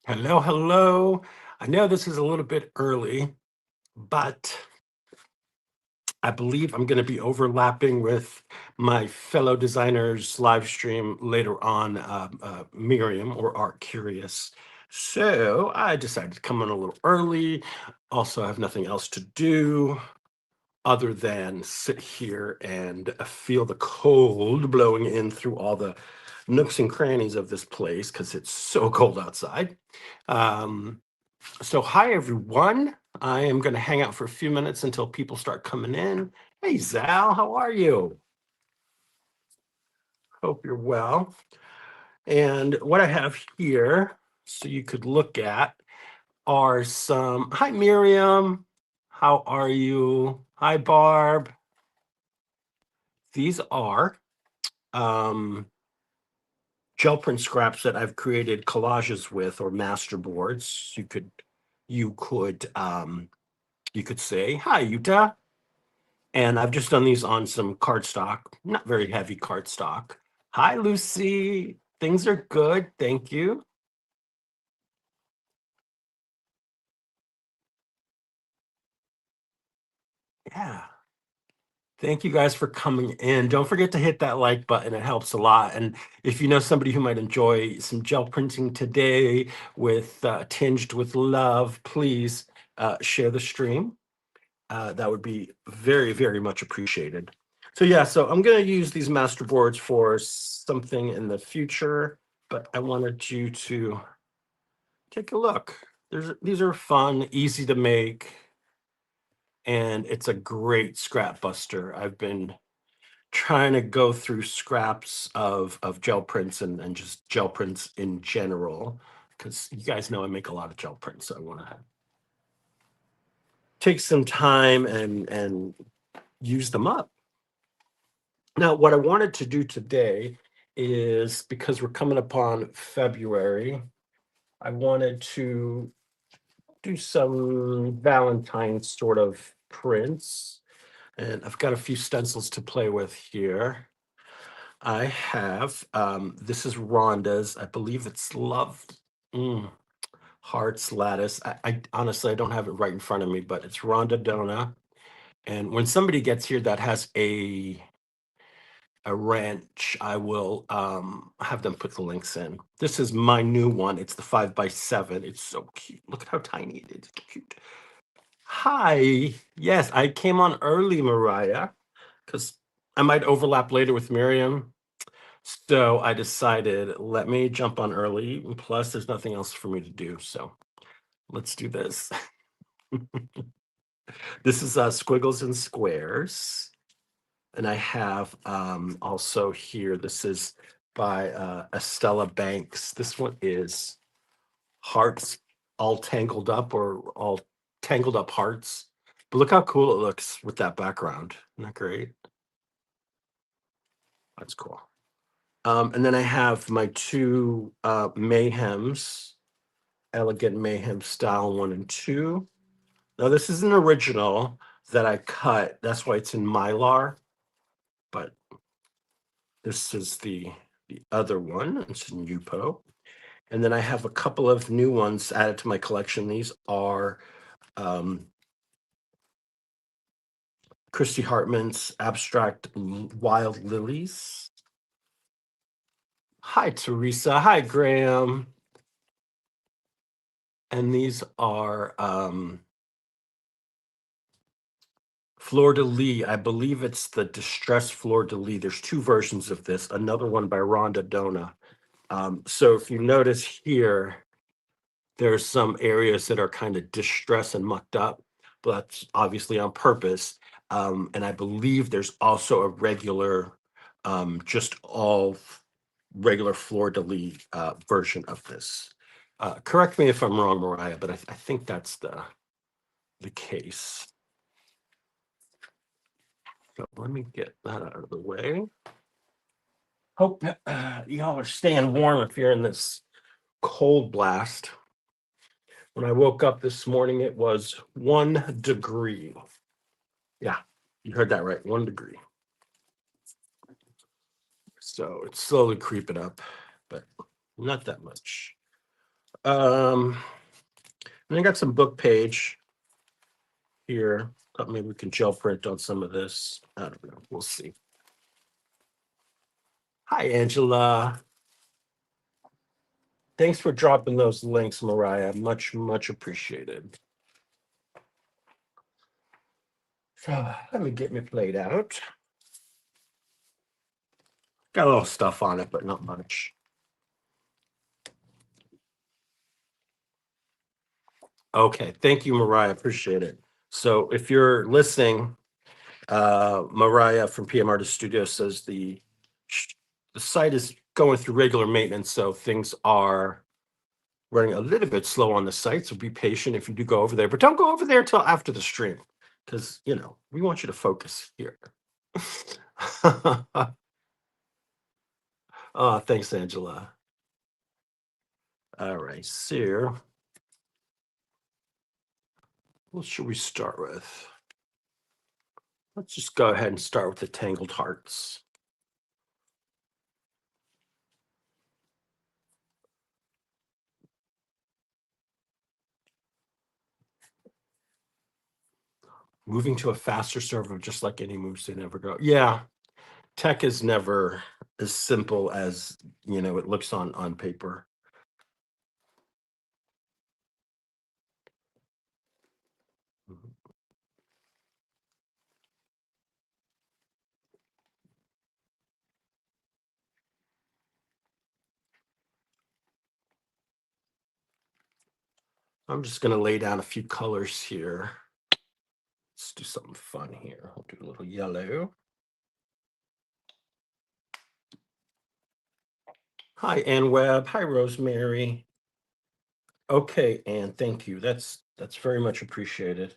Hello, hello. I know this is a little bit early, but I believe I'm going to be overlapping with my fellow designers live stream later on, Miriam or Art Curious. So I decided to come in a little early. Also, I have nothing else to do other than sit here and feel the cold blowing in through all the nooks and crannies of this place because it's so cold outside. Um, so, hi everyone. I am going to hang out for a few minutes until people start coming in. Hey, Zal, how are you? Hope you're well. And what I have here, so you could look at, are some. Hi, Miriam. How are you? Hi, Barb. These are gel print scraps that I've created collages with, or master boards. You could say, hi, Yuta. And I've just done these on some cardstock, not very heavy cardstock. Hi, Lucy. Things are good. Thank you. Yeah. Thank you guys for coming in. Don't forget to hit that like button. It helps a lot. And if you know somebody who might enjoy some gel printing today with tinged with love, please share the stream. That would be very, very much appreciated. So yeah, so I'm going to use these master boards for something in the future, but I wanted you to take a look. These are fun, easy to make, and it's a great scrap buster. I've been trying to go through scraps of gel prints and just gel prints in general, because you guys know I make a lot of gel prints, so I want to take some time and use them up. Now, what I wanted to do today is, because we're coming upon February, I wanted to do some Valentine sort of prints. And I've got a few stencils to play with here. I have, this is Rhonda's. I believe it's Love Hearts Lattice. I honestly, I don't have it right in front of me, but it's Rhonda Dona. And when somebody gets here that has a wrench, I will have them put the links in. This is my new one. It's the 5x7. It's so cute. Look at how tiny it is. It's cute. Hi. Yes, I came on early, Mariah, because I might overlap later with Miriam. So I decided, let me jump on early. Plus, there's nothing else for me to do. So let's do this. This is Squiggles and Squares. And I have also here, this is by Estella Banks. This one is Hearts All Tangled Up, or All Tangled Up Hearts. But look how cool it looks with that background. Isn't that great? That's cool. And then I have my two Mayhems, Elegant Mayhem Style 1 and 2. Now, this is an original that I cut. That's why it's in Mylar. But this is the other one. It's in Yupo. And then I have a couple of new ones added to my collection. These are Christy Hartman's Abstract Wild Lilies. Hi, Teresa. Hi, Graham. And these are Fleur de Lis. I believe it's the Distress Fleur de Lis. There's two versions of this, another one by Rhonda Dona. So if you notice here, there's some areas that are kind of distressed and mucked up, but that's obviously on purpose. And I believe there's also a regular, just all regular Fleur de Lis version of this. Correct me if I'm wrong, Mariah, but I think that's the case. So let me get that out of the way. Hope y'all are staying warm if you're in this cold blast. When I woke up this morning, it was 1 degree. Yeah, you heard that right, 1 degree. So it's slowly creeping up, but not that much. And I got some book page here. Thought maybe we can gel print on some of this. I don't know. We'll see. Hi, Angela. Thanks for dropping those links, Mariah. Much, much appreciated. So let me get my plate out. Got a little stuff on it, but not much. Okay, thank you, Mariah. Appreciate it. So if you're listening, Mariah from PM Artist Studio says the site is going through regular maintenance, so things are running a little bit slow on the site. So be patient if you do go over there, but don't go over there till after the stream, because we want you to focus here. Oh, thanks, Angela. All right, so what should we start with? Let's just go ahead and start with the Tangled Hearts. Moving to a faster server, just like any moves, they never go. Yeah, tech is never as simple as it looks on paper. I'm just going to lay down a few colors here. Let's do something fun here. I'll do a little yellow. Hi, Ann Webb. Hi, Rosemary. Okay, Ann, thank you. That's very much appreciated.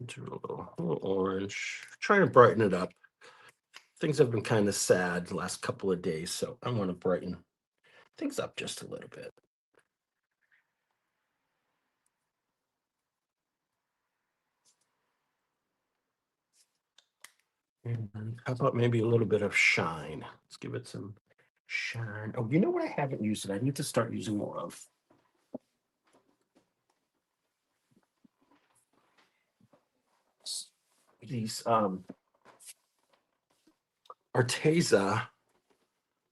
Do a little orange. Trying to brighten it up. Things have been kind of sad the last couple of days, so I want to brighten things up just a little bit. And how about maybe a little bit of shine? Let's give it some shine. Oh, you know what I haven't used that I need to start using more of? These Arteza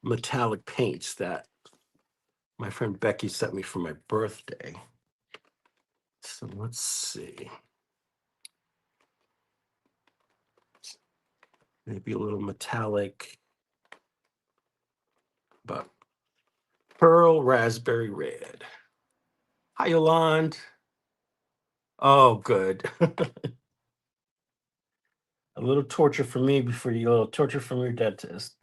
metallic paints that my friend Becky sent me for my birthday. So let's see. Maybe a little metallic, but pearl raspberry red. Hi, Yolande. Oh, good. A little torture for me before you, a little torture from your dentist.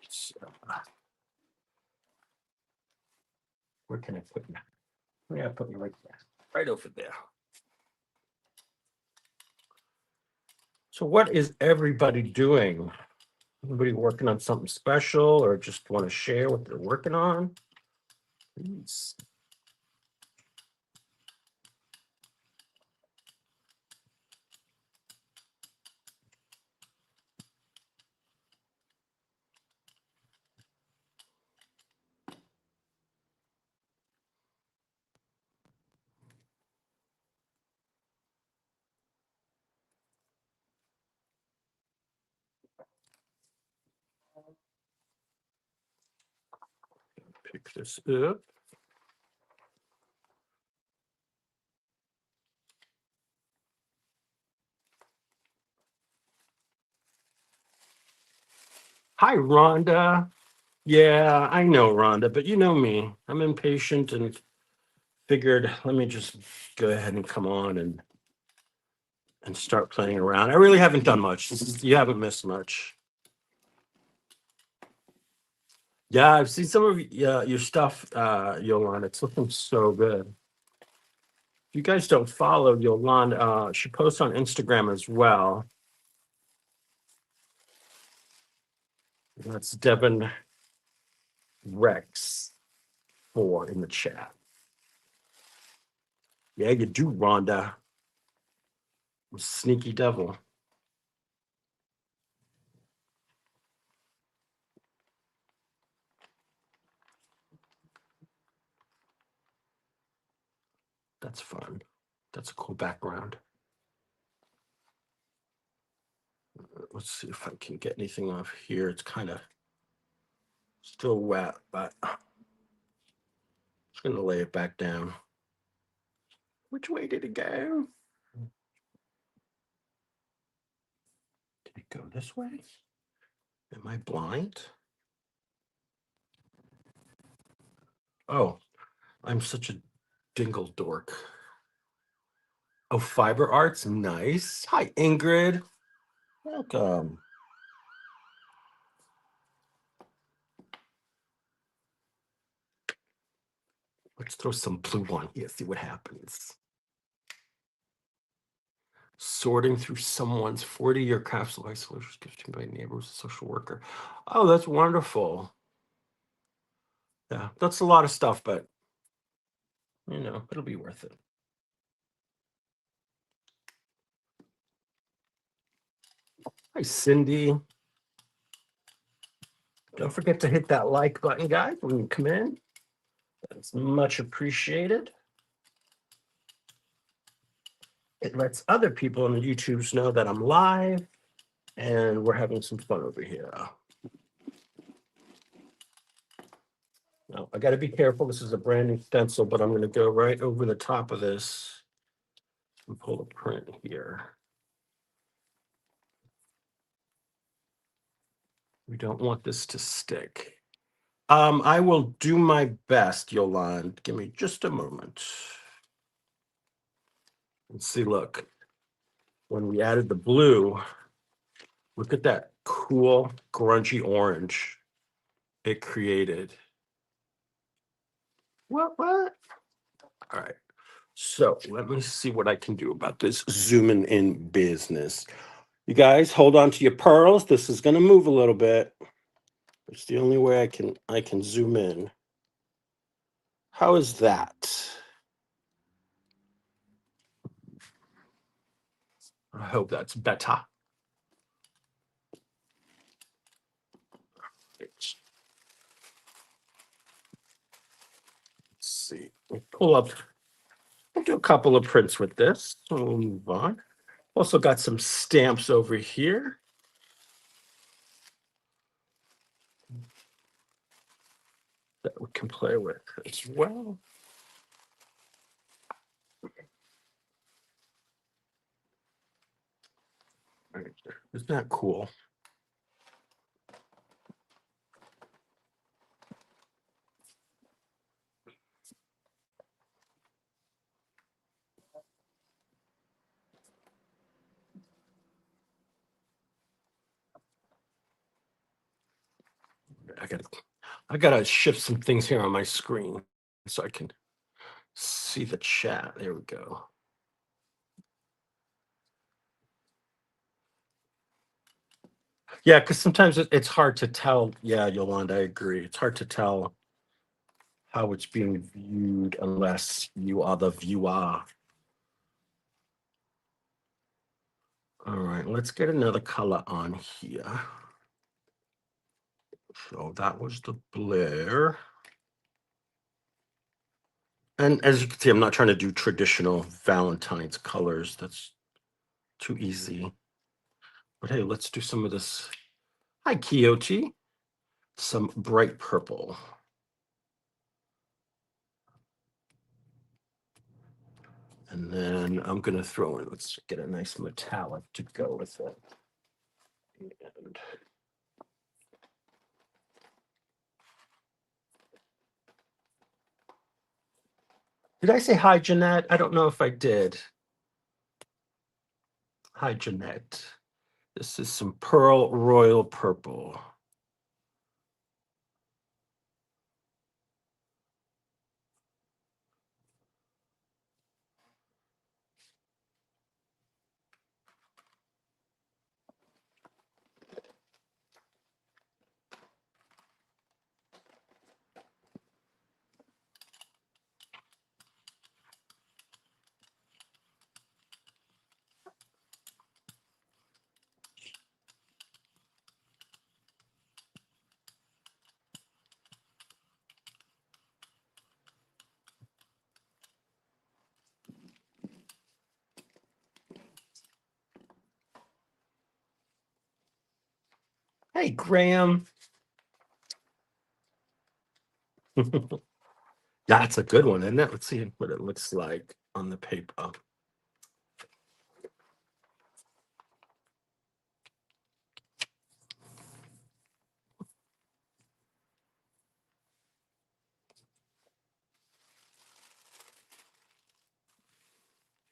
So, where can I put you? Where I put you right there? Right over there. So what is everybody doing? Everybody working on something special or just want to share what they're working on? Please. Pick this up. Hi, Rhonda. Yeah, I know Rhonda, but you know me. I'm impatient and figured let me just go ahead and come on and start playing around. I really haven't done much. You haven't missed much. Yeah, I've seen some of your stuff, Yolanda. It's looking so good. If you guys don't follow Yolanda, she posts on Instagram as well. That's Devin Rex 4 in the chat. Yeah, you do, Rhonda. Sneaky devil. That's fun. That's a cool background. Let's see if I can get anything off here. It's kind of still wet, but I'm just going to lay it back down. Which way did it go? Did it go this way? Am I blind? Oh, I'm such a dingle dork. Oh, fiber arts, nice. Hi, Ingrid. Welcome. Let's throw some blue on here, see what happens. Sorting through someone's 40-year craft supply solutions gifted by neighbors, a social worker. Oh, that's wonderful. Yeah, that's a lot of stuff, but you know, it'll be worth it. Hi, Cindy. Don't forget to hit that like button, guys, when you come in. That's much appreciated. It lets other people on the YouTubes know that I'm live and we're having some fun over here. Now, I got to be careful. This is a brand new stencil, but I'm going to go right over the top of this and pull a print here. We don't want this to stick. I will do my best, Yolande. Give me just a moment. Let's see, look. When we added the blue, look at that cool, grungy orange it created. What? All right. So let me see what I can do about this zooming in business. You guys hold on to your pearls. This is going to move a little bit. It's the only way I can zoom in. How is that? I hope that's better. Let's see. We'll pull up. I'll do a couple of prints with this. We'll move on. Also got some stamps over here. That we can play with as well. Right. Isn't that cool? I gotta shift some things here on my screen so I can see the chat. There we go. Yeah, because sometimes it's hard to tell. Yeah, Yolanda, I agree. It's hard to tell how it's being viewed unless you are the viewer. All right, let's get another color on here. So that was the Blair. And as you can see, I'm not trying to do traditional Valentine's colors. That's too easy. But hey, let's do some of this. Hi, Quixote. Some bright purple. And then I'm going to throw in, let's get a nice metallic to go with it. And did I say hi, Jeanette? I don't know if I did. Hi, Jeanette. This is some Pearl Royal Purple. Hey, Graham. That's a good one, isn't it? Let's see what it looks like on the paper.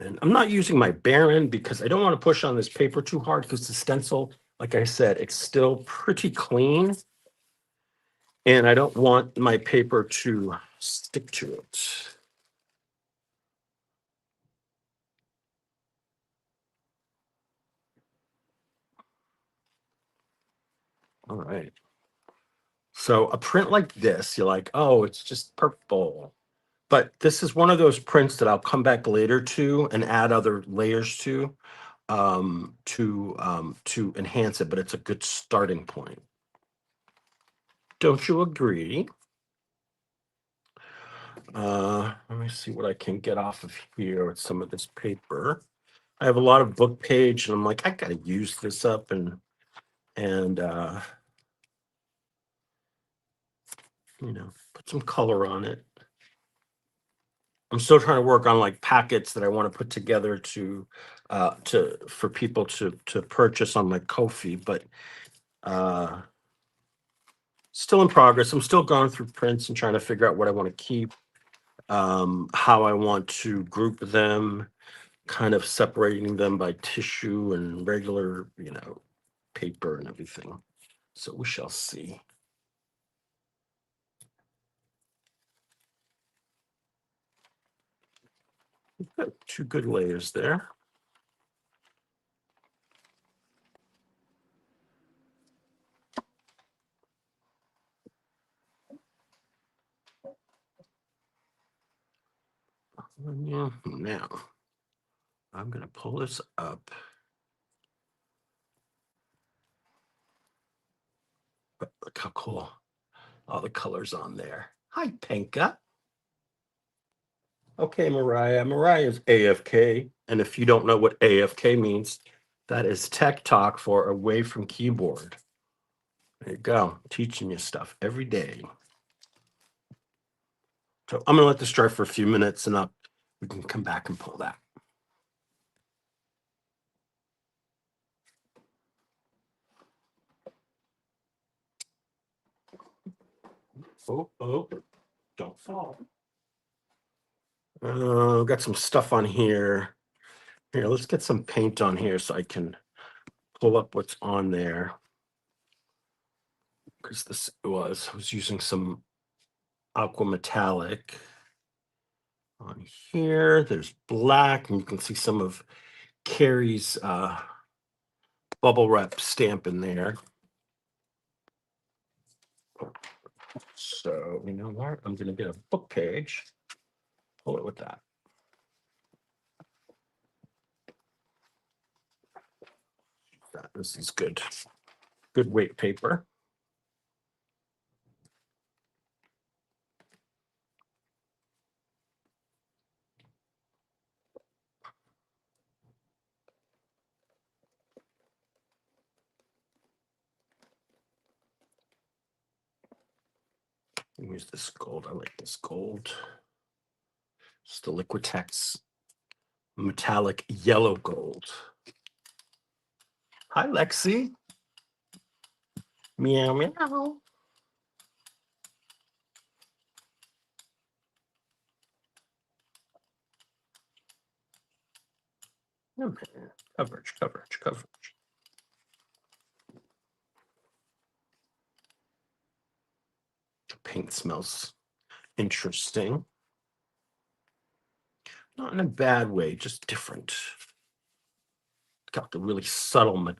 And I'm not using my Baron because I don't want to push on this paper too hard because the stencil, like I said, it's still pretty clean. And I don't want my paper to stick to it. All right. So a print like this, you're like, oh, it's just purple. But this is one of those prints that I'll come back later to and add other layers to enhance it, but it's a good starting point. Don't you agree? Let me see what I can get off of here with some of this paper. I have a lot of book page, and I'm like, I gotta use this up and put some color on it. I'm still trying to work on like packets that I want to put together to for people to purchase on my Ko-fi, but uh still in progress. I'm still going through prints and trying to figure out what I want to keep, how I want to group them, kind of separating them by tissue and regular, paper and everything. So we shall see. Got two good layers there. Yeah, now I'm going to pull this up. Look how cool. All the colors on there. Hi, Penka. Okay, Mariah. Mariah's AFK. And if you don't know what AFK means, that is tech talk for away from keyboard. There you go. Teaching you stuff every day. So I'm going to let this dry for a few minutes and we can come back and pull that. Oh, don't fall. Got some stuff on here. Here, let's get some paint on here so I can pull up what's on there. Because I was using some aqua metallic on here. There's black, and you can see some of Carrie's bubble wrap stamp in there. So, you know what? I'm going to get a book page. Pull it with that. This is good. Good weight paper. Use this gold. I like this gold. It's the Liquitex metallic yellow gold. Hi, Lexi. Meow, meow. Okay. Coverage. The paint smells interesting. Not in a bad way, just different. Got the really subtle,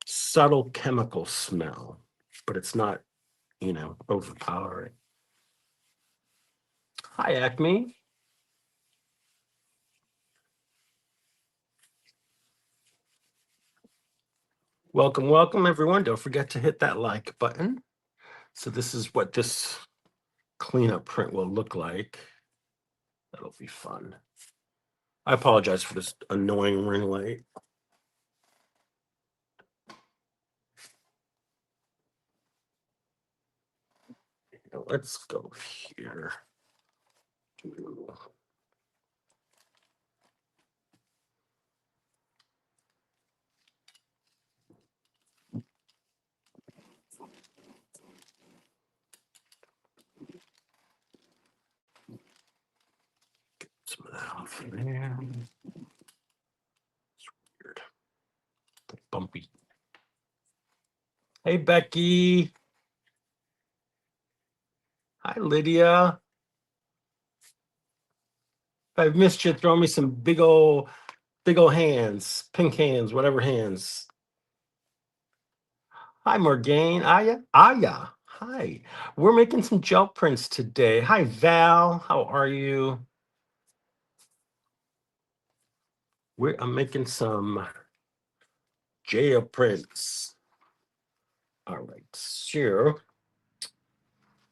subtle chemical smell, but it's not, overpowering. Hi, Acme. Welcome, everyone. Don't forget to hit that like button. So this is what this cleanup print will look like. That'll be fun. I apologize for this annoying ring light. let's go here. Some of that off there. It's weird. Bumpy. Hey, Becky. Hi, Lydia. If I've missed you, throw me some big old hands, pink hands, whatever hands. Hi, Morgane. Aya. Hi. We're making some gel prints today. Hi, Val. How are you? I'm making some gel prints. All right. So,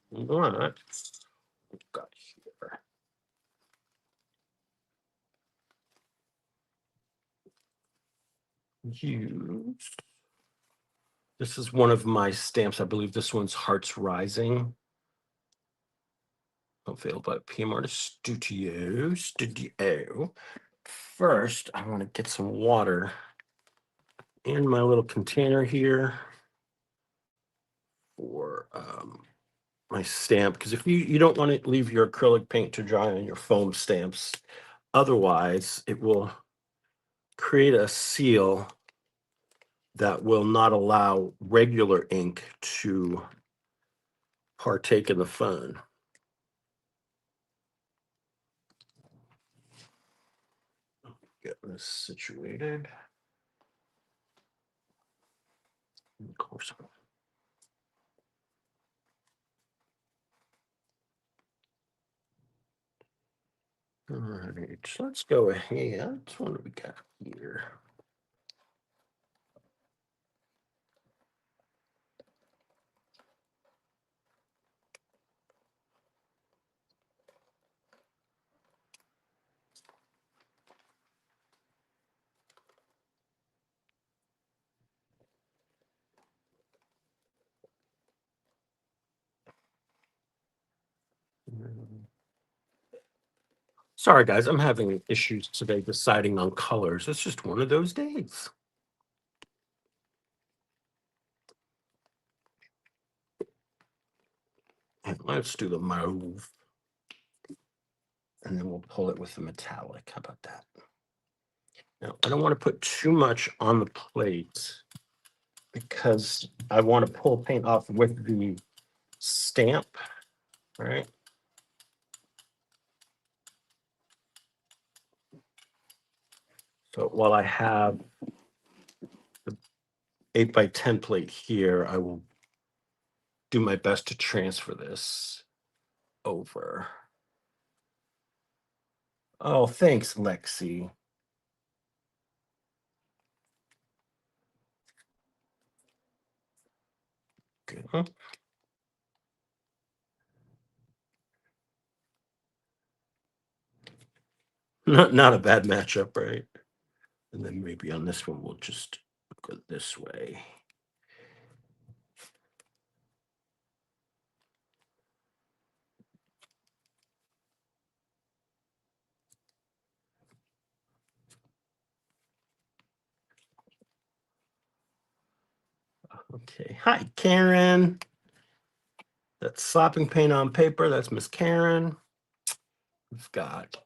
what we've got here. This is one of my stamps. I believe this one's Hearts Rising. Available by PM Artist Studio. First, I want to get some water in my little container here for my stamp, because if you don't want to leave your acrylic paint to dry on your foam stamps, otherwise it will create a seal that will not allow regular ink to partake in the fun. Get this situated. Of course. All right, so let's go ahead. What do we got here? Sorry, guys, I'm having issues today deciding on colors. It's just one of those days. And let's do the mauve. And then we'll pull it with the metallic. How about that? Now, I don't want to put too much on the plate because I want to pull paint off with the stamp, right? So while I have the 8x10 plate here, I will do my best to transfer this over. Oh, thanks, Lexi. Good. Not a bad matchup, right? And then maybe on this one, we'll just go this way. Okay. Hi, Karen. That's slapping paint on paper. That's Miss Karen. We've got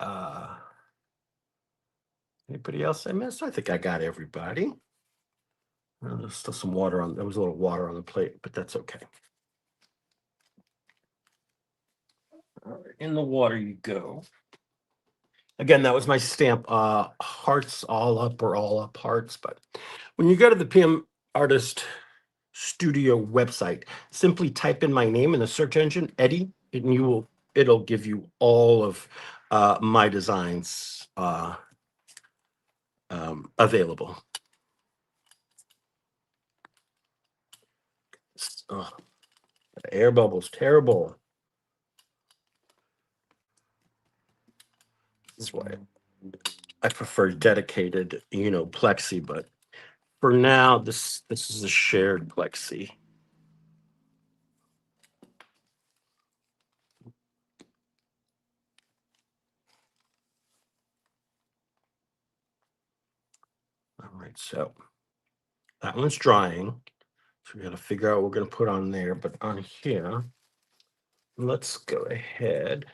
anybody else I missed? I think I got everybody. There's still some water on. There was a little water on the plate, but that's okay. All right, in the water you go. Again, that was my stamp. Hearts all up or all up hearts. But when you go to the PM Artist Studio website, simply type in my name in the search engine, Eddie, and it'll give you all of my designs available. Oh, air bubbles, terrible. That's why I prefer dedicated, plexi, but for now, this is a shared plexi. right, so that one's drying. So we got to figure out what we're going to put on there. But on here, let's go ahead.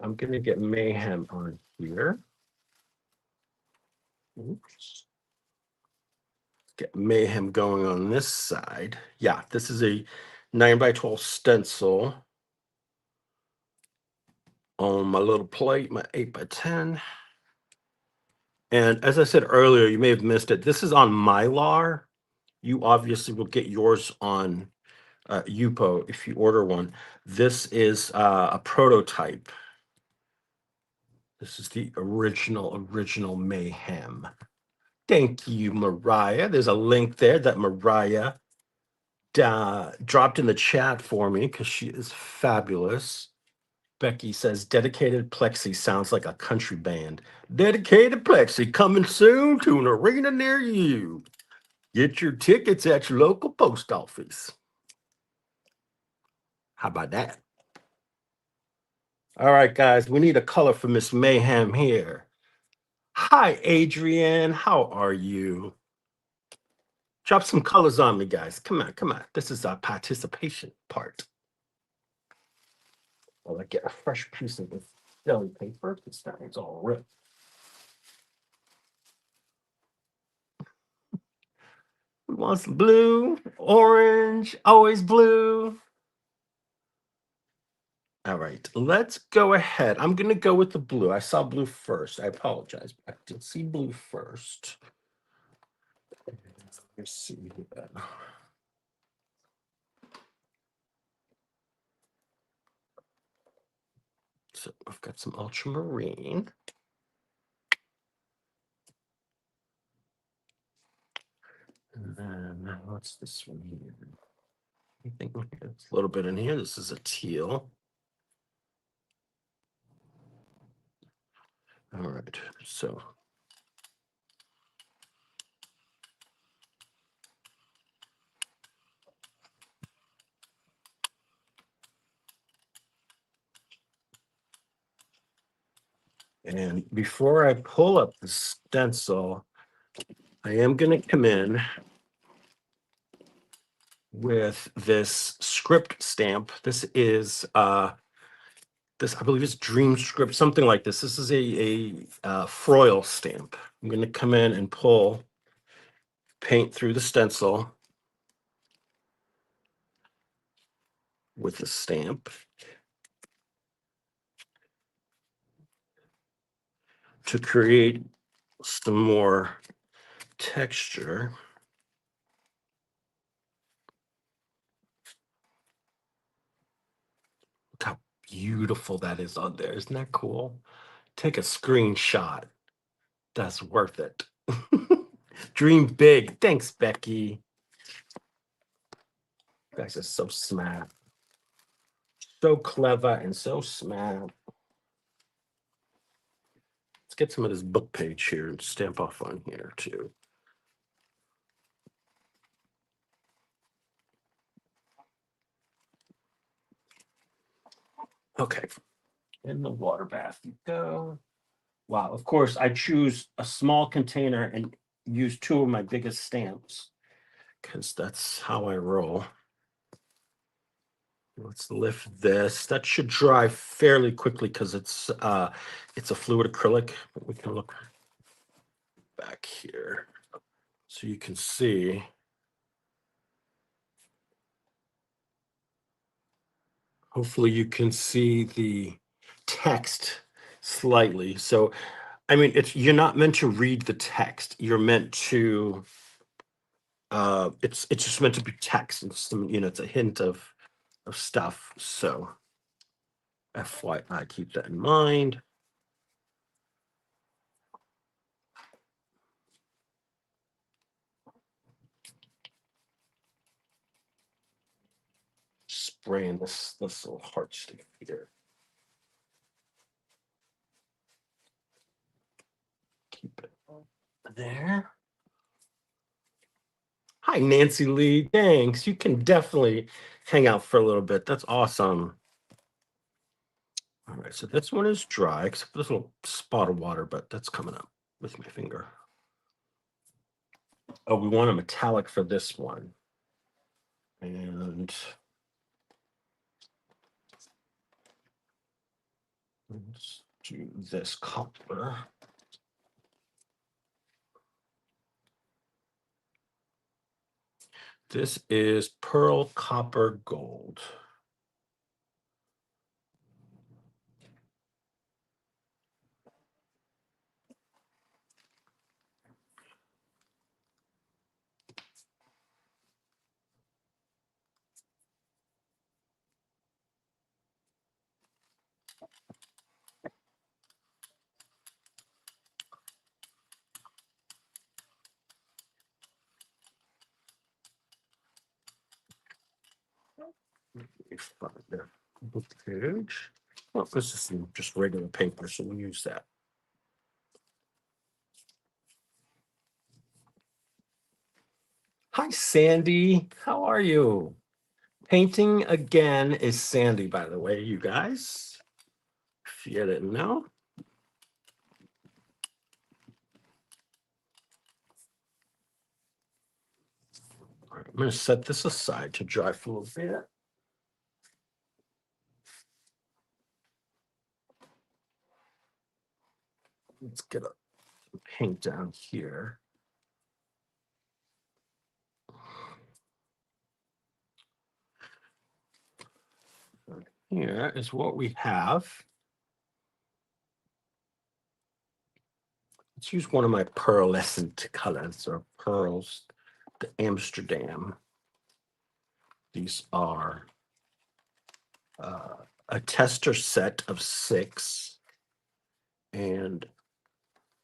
I'm going to get Mayhem on here. Oops. Get Mayhem going on this side. Yeah, this is a 9x12 stencil on my little plate, my 8x10. And as I said earlier, you may have missed it. This is on Mylar. You obviously will get yours on Yupo if you order one. This is a prototype. This is the original Mayhem. Thank you, Mariah. There's a link there that Mariah dropped in the chat for me because she is fabulous. Becky says, dedicated Plexi sounds like a country band. Dedicated Plexi coming soon to an arena near you. Get your tickets at your local post office. How about that? All right, guys, we need a color for Miss Mayhem here. Hi, Adrienne. How are you? Drop some colors on me, guys. Come on, come on. This is our participation part. Well, I get a fresh piece of this deli paper. This thing's all ripped. We want some blue, orange, always blue. All right, let's go ahead. I'm going to go with the blue. I saw blue first. I apologize, but I did see blue first. Let's see that. So I've got some ultramarine. And then what's this one here? I think it's a little bit in here. This is a teal. All right, so and before I pull up the stencil, I am going to come in with this script stamp. This is this, I believe, is Dream Script, something like this. This is a Froil stamp. I'm going to come in and pull paint through the stencil with the stamp to create some more texture. Look how beautiful that is on there. Isn't that cool? Take a screenshot. That's worth it. Dream big. Thanks, Becky. You guys are so smart. So clever and so smart. Let's get some of this book page here and stamp off on here too. Okay, in the water bath you go. Wow, of course, I choose a small container and use two of my biggest stamps because that's how I roll. Let's lift this. That should dry fairly quickly because it's a fluid acrylic. We can look back here so you can see. Hopefully you can see the text slightly. So, I mean, you're not meant to read the text. You're meant to, it's just meant to be text. It's some, it's a hint of stuff. So FYI, keep that in mind. Spraying this little heart stick here. Keep it there. Hi, Nancy Lee. Thanks. You can definitely hang out for a little bit. That's awesome. All right, so this one is dry, except for this little spot of water, but that's coming up with my finger. Oh, we want a metallic for this one. And let's do this copper. This is pearl copper gold. Let me find the book page. Oh, this is just regular paper, so we'll use that. Hi, Sandy. How are you? Painting again is Sandy, by the way, you guys. If you didn't know. All right, I'm going to set this aside to dry for a little bit. Let's get a paint down here. Here is what we have. Let's use one of my pearlescent colors or pearls, the Amsterdam. These are a tester set of 6. And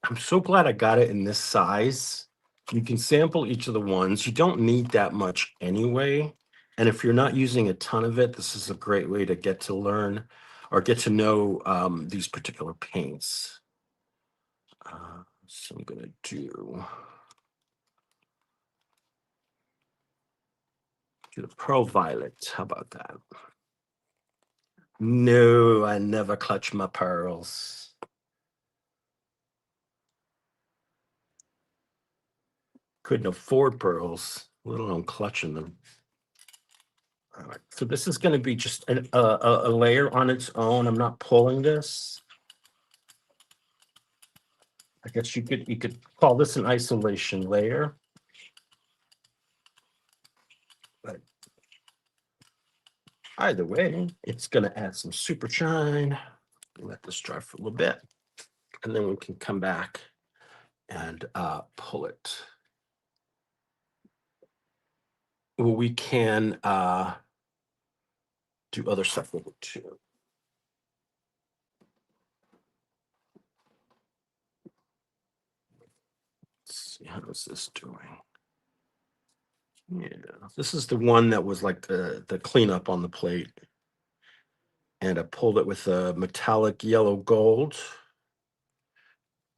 I'm so glad I got it in this size. You can sample each of the ones. You don't need that much anyway. And if you're not using a ton of it, this is a great way to get to learn or get to know these particular paints. So I'm going to do the pearl violet. How about that? No, I never clutch my pearls. Couldn't afford pearls, let alone clutching them. All right, so this is going to be just a layer on its own. I'm not pulling this. I guess you could call this an isolation layer. But either way, it's going to add some super shine. Let this dry for a little bit, and then we can come back and pull it. Well, we can do other stuff with it too. Let's see, how is this doing? Yeah, this is the one that was like the cleanup on the plate. And I pulled it with a metallic yellow gold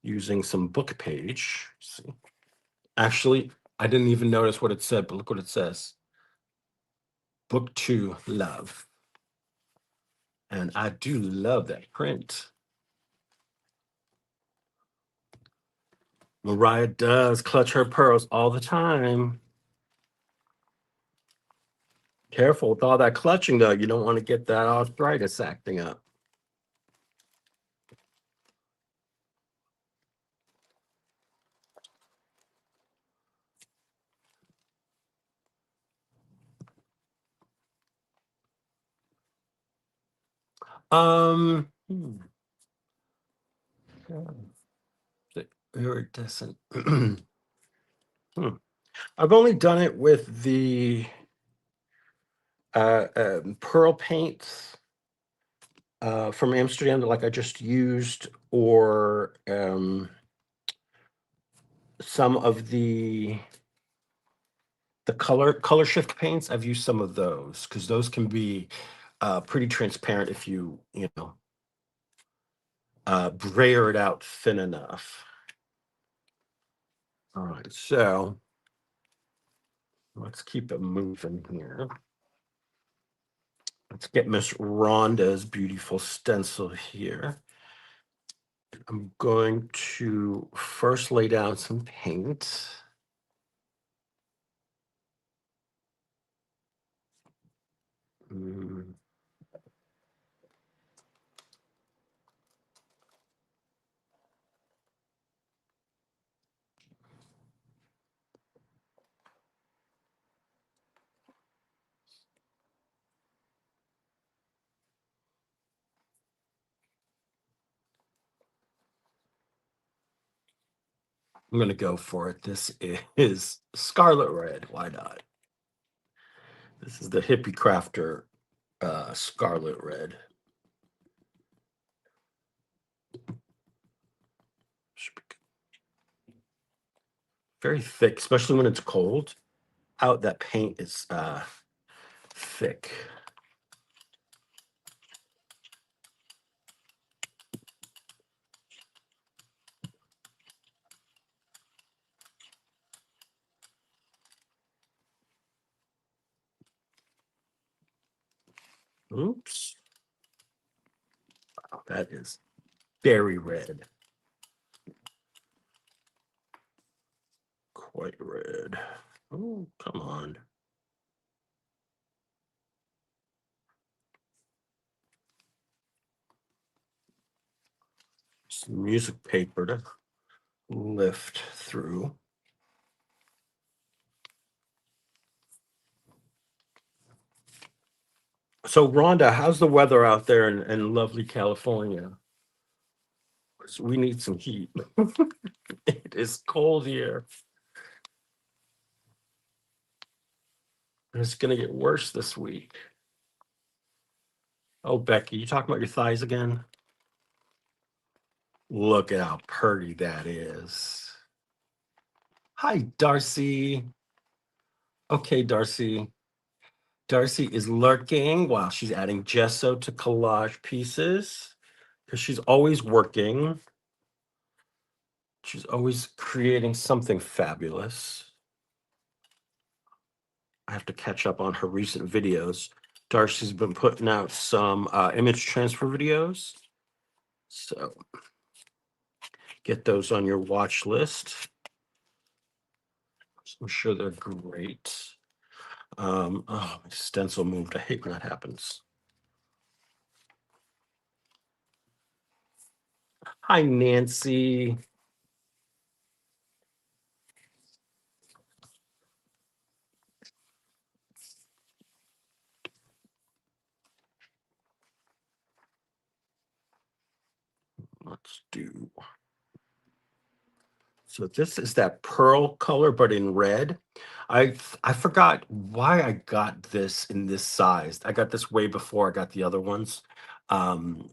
using some book page. See, actually, I didn't even notice what it said, but look what it says. Book 2 Love. And I do love that print. Mariah does clutch her pearls all the time. Careful with all that clutching, though. You don't want to get that arthritis acting up. Hmm. Iridescent. I've only done it with the pearl paints from Amsterdam that like I just used, or some of the color shift paints. I've used some of those because those can be pretty transparent if you know brayer it out thin enough. All right, so let's keep it moving here. Let's get Miss Rhonda's beautiful stencil here. I'm going to first lay down some paint. I'm going to go for it. This is Scarlet Red. Why not? This is the Hippie Crafter Scarlet Red. Very thick, especially when it's cold out. That paint is thick. Oops. Wow, that is very red. Quite red. Oh, come on. Some music paper to lift through. So, Rhonda, how's the weather out there in lovely California? 'Cause we need some heat. It is cold here. And it's going to get worse this week. Oh, Becky, you talking about your thighs again? Look at how pretty that is. Hi, Darcy. Okay, Darcy. Darcy is lurking while she's adding gesso to collage pieces because she's always working. She's always creating something fabulous. I have to catch up on her recent videos. Darcy's been putting out some image transfer videos. So get those on your watch list. I'm sure they're great. Oh, my stencil moved. I hate when that happens. Hi, Nancy. Let's do. So this is that pearl color, but in red. I forgot why I got this in this size. I got this way before I got the other ones. And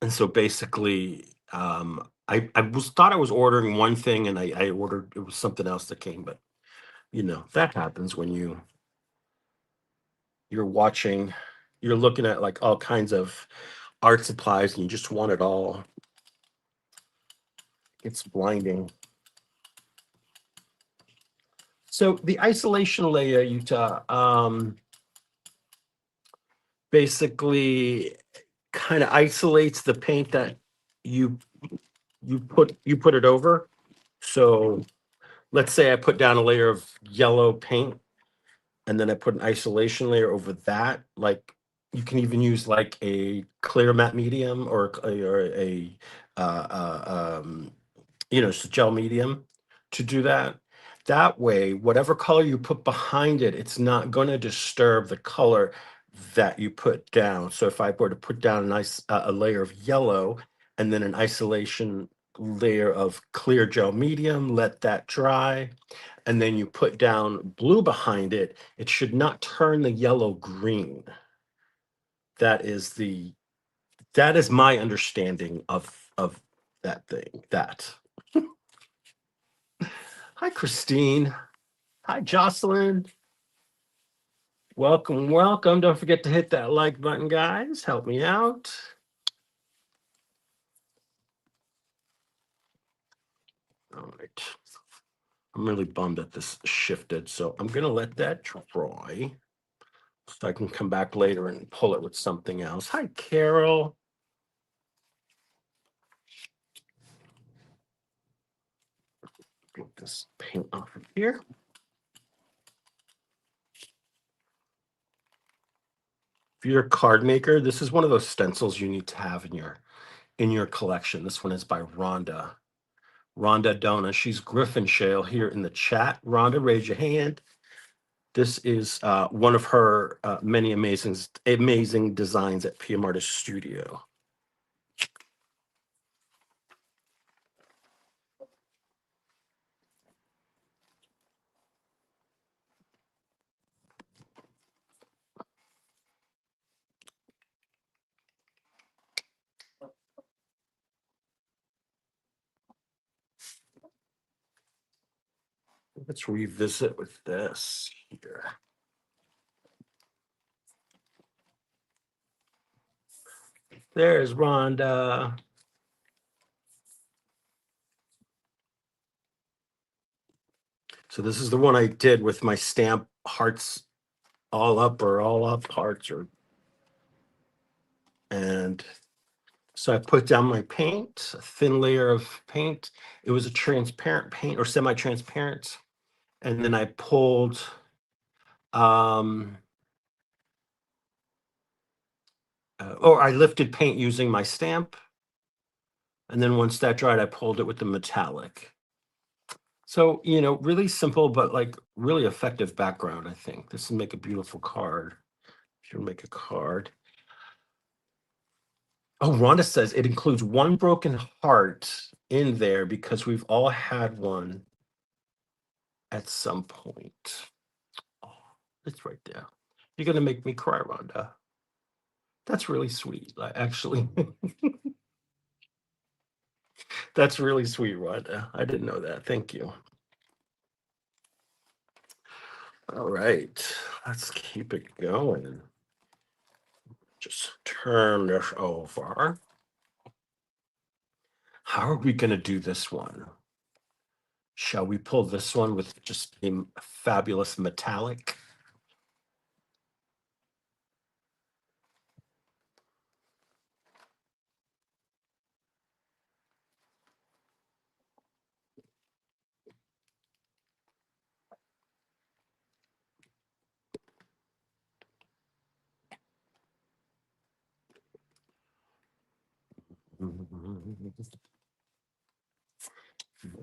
so basically, I thought I was ordering one thing and I ordered it was something else that came, but that happens when you're watching, you're looking at like all kinds of art supplies and you just want it all. It's blinding. So the isolation layer, Utah, basically kind of isolates the paint that you put it over. So let's say I put down a layer of yellow paint and then I put an isolation layer over that. Like you can even use like a clear matte medium or a just a gel medium to do that. That way, whatever color you put behind it, it's not going to disturb the color that you put down. So if I were to put down a layer of yellow and then an isolation layer of clear gel medium, let that dry, and then you put down blue behind it, it should not turn the yellow green. That is my understanding of that thing. Hi, Christine. Hi, Jocelyn. Welcome, welcome. Don't forget to hit that like button, guys. Help me out. All right. I'm really bummed that this shifted, so I'm going to let that dry so I can come back later and pull it with something else. Hi, Carol. Get this paint off of here. If you're a card maker, this is one of those stencils you need to have in your collection. This one is by Rhonda. Rhonda Dona. She's Griffin Shale here in the chat. Rhonda, raise your hand. This is one of her many amazing designs at PM Artist Studio. Let's revisit with this here. There's Rhonda. So this is the one I did with my stamp hearts all up or all up hearts, or and so I put down my paint, a thin layer of paint. It was a transparent paint or semi-transparent. And then I pulled or I lifted paint using my stamp. And then once that dried, I pulled it with the metallic. So, really simple, but like really effective background, I think. This will make a beautiful card. Should make a card. Oh, Rhonda says it includes one broken heart in there because we've all had one at some point. Oh, it's right there. You're gonna make me cry, Rhonda. That's really sweet. Like, actually, that's really sweet, Rhonda. I didn't know that. Thank you. All right, let's keep it going. Just turn this over. How are we going to do this one? Shall we pull this one with just a fabulous metallic?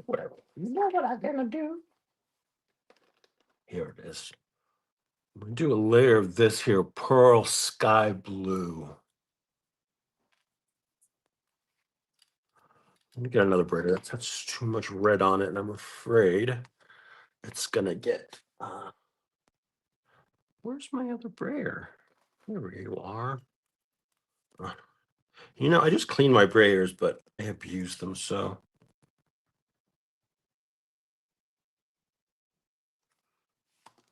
Whatever. You know what I'm gonna do? Here it is. I'm gonna do a layer of this here, pearl sky blue. Let me get another braid. That's too much red on it, and I'm afraid it's gonna get. Where's my other brayer? There you are. I just clean my brayers, but I abuse them so.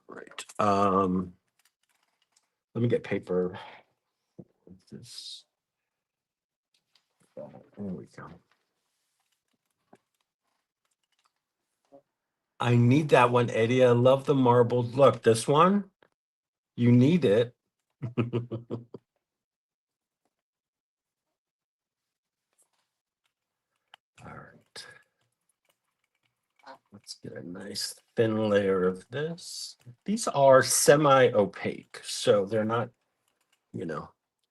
Right. Let me get paper. This. There we go. I need that one, Eddie. I love the marbled look. This one, you need it. All right. Let's get a nice thin layer of this. These are semi-opaque, so they're not,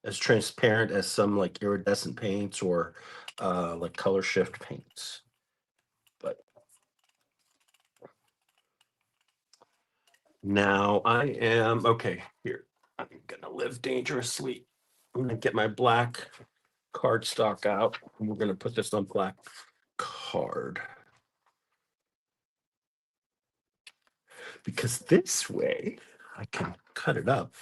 as transparent as some like iridescent paints or like color shift paints. But now I am, okay, here. I'm gonna live dangerously. I'm gonna get my black cardstock out, and we're gonna put this on black card. Because this way I can cut it up.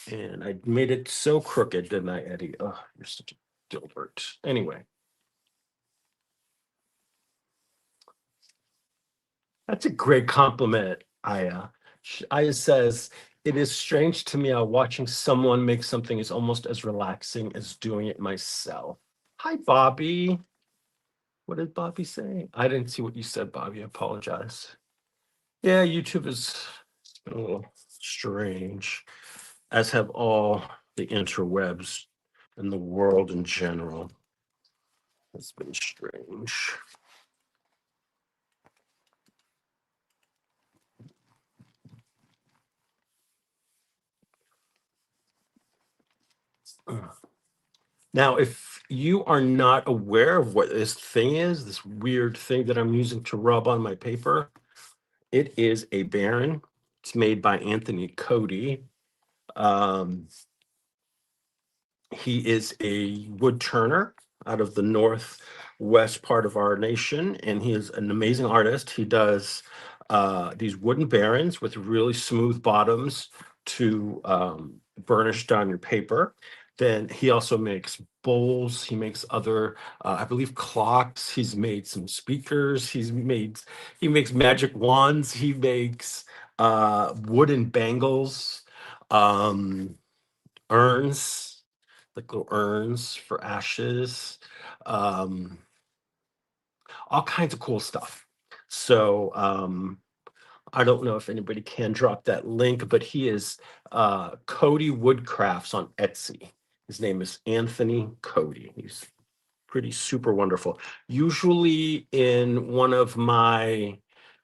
And I made it so crooked, didn't I, Eddie? Oh, you're such a Dilbert. Anyway. That's a great compliment, Aya. Aya says, it is strange to me how watching someone make something is almost as relaxing as doing it myself. Hi, Bobby. What did Bobby say? I didn't see what you said, Bobby. I apologize. Yeah, YouTube is a little strange, as have all the interwebs and the world in general. It's been strange. Now, if you are not aware of what this thing is, this weird thing that I'm using to rub on my paper, it is a Baron. It's made by Anthony Cody. He is a wood turner out of the northwest part of our nation, and he is an amazing artist. He does these wooden barons with really smooth bottoms to burnish down your paper. Then he also makes bowls. He makes other, I believe, clocks. He's made some speakers. He makes magic wands. He makes wooden bangles, um, urns, like little urns for ashes, um, all kinds of cool stuff. So I don't know if anybody can drop that link, but he is Cody Woodcrafts on Etsy. His name is Anthony Cody. He's pretty super wonderful. Usually in one of my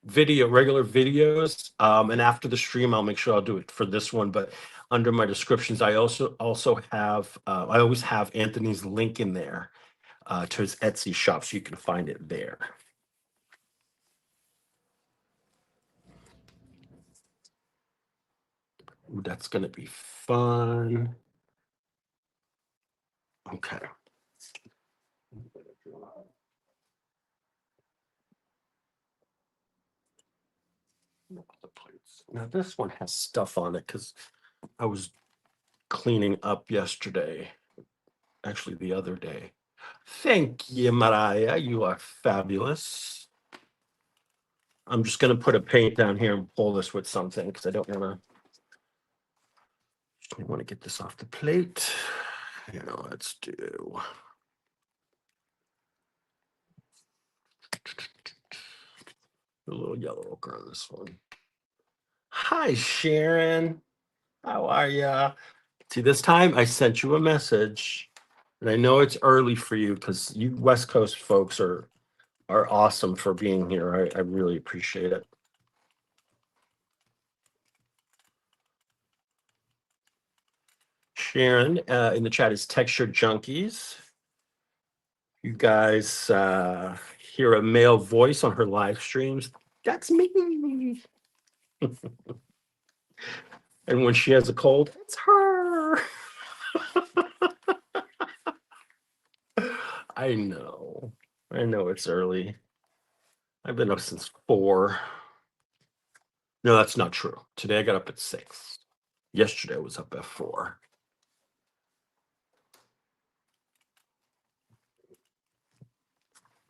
regular videos, and after the stream, I'll make sure I'll do it for this one. But under my descriptions, I also have I always have Anthony's link in there to his Etsy shop, so you can find it there. Ooh, that's gonna be fun. Okay. Now this one has stuff on it because I was cleaning up yesterday, actually the other day. Thank you, Mariah. You are fabulous. I'm just gonna put a paint down here and pull this with something because I don't want to get this off the plate. Let's do a little yellow ochre on this one. Hi, Sharon. How are ya? See, this time I sent you a message, and I know it's early for you because you West Coast folks are awesome for being here. I really appreciate it. Sharon in the chat is Texture Junkies. You guys hear a male voice on her live streams. That's me. And when she has a cold, it's her. I know. I know it's early. I've been up since 4. No, that's not true. Today I got up at 6. Yesterday I was up at 4.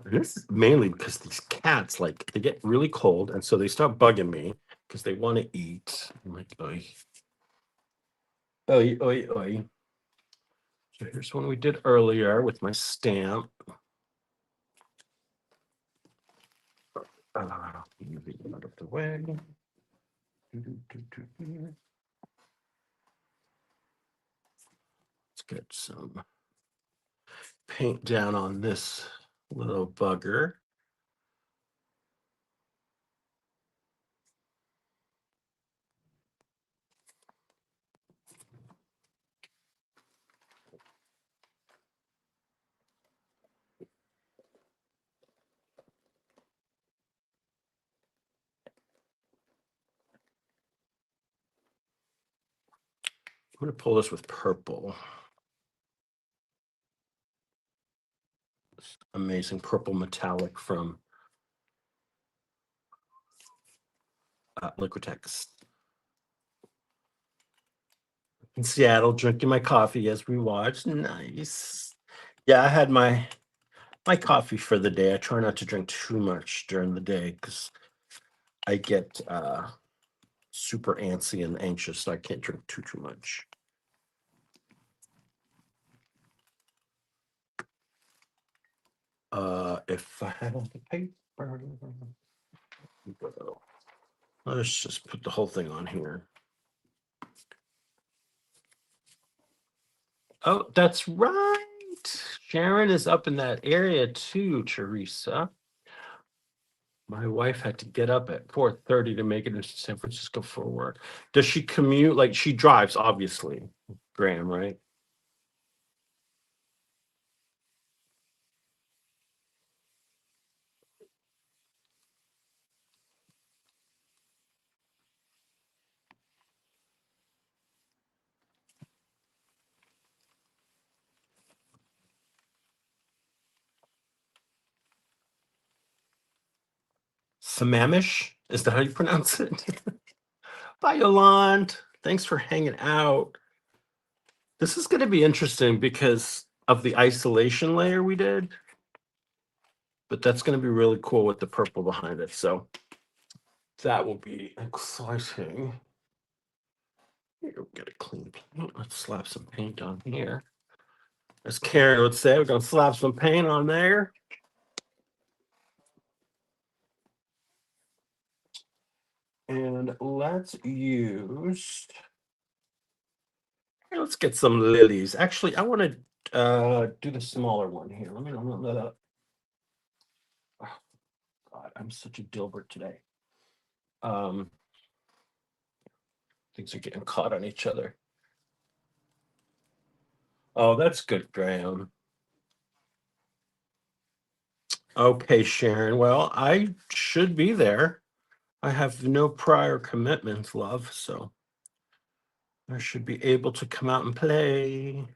This is mainly because these cats, like, they get really cold, and so they start bugging me because they want to eat. I'm like, oi, oi, oi, oi. So here's one we did earlier with my stamp. Move it out of the way. Let's get some paint down on this little bugger. I'm going to pull this with purple. This amazing purple metallic from Liquitex. In Seattle, drinking my coffee as we watch. Nice. Yeah, I had my coffee for the day. I try not to drink too much during the day because I get super antsy and anxious, so I can't drink too much. If I had the paper, let's just put the whole thing on here. Oh, that's right. Sharon is up in that area too, Teresa. My wife had to get up at 4:30 to make it into San Francisco for work. Does she commute? Like, she drives, obviously, Graham, right? Sammamish? Is that how you pronounce it? Bye, Yolande. Thanks for hanging out. This is going to be interesting because of the isolation layer we did, but that's going to be really cool with the purple behind it. So that will be exciting. Here, we'll get a clean paint. Let's slap some paint on here. As Karen would say, we're going to slap some paint on there. And let's use, let's get some lilies. Actually, I want to do the smaller one here. Let me know. Oh, God, I'm such a Dilbert today. Things are getting caught on each other. Oh, that's good, Graham. Okay, Sharon. Well, I should be there. I have no prior commitments, love, so I should be able to come out and play.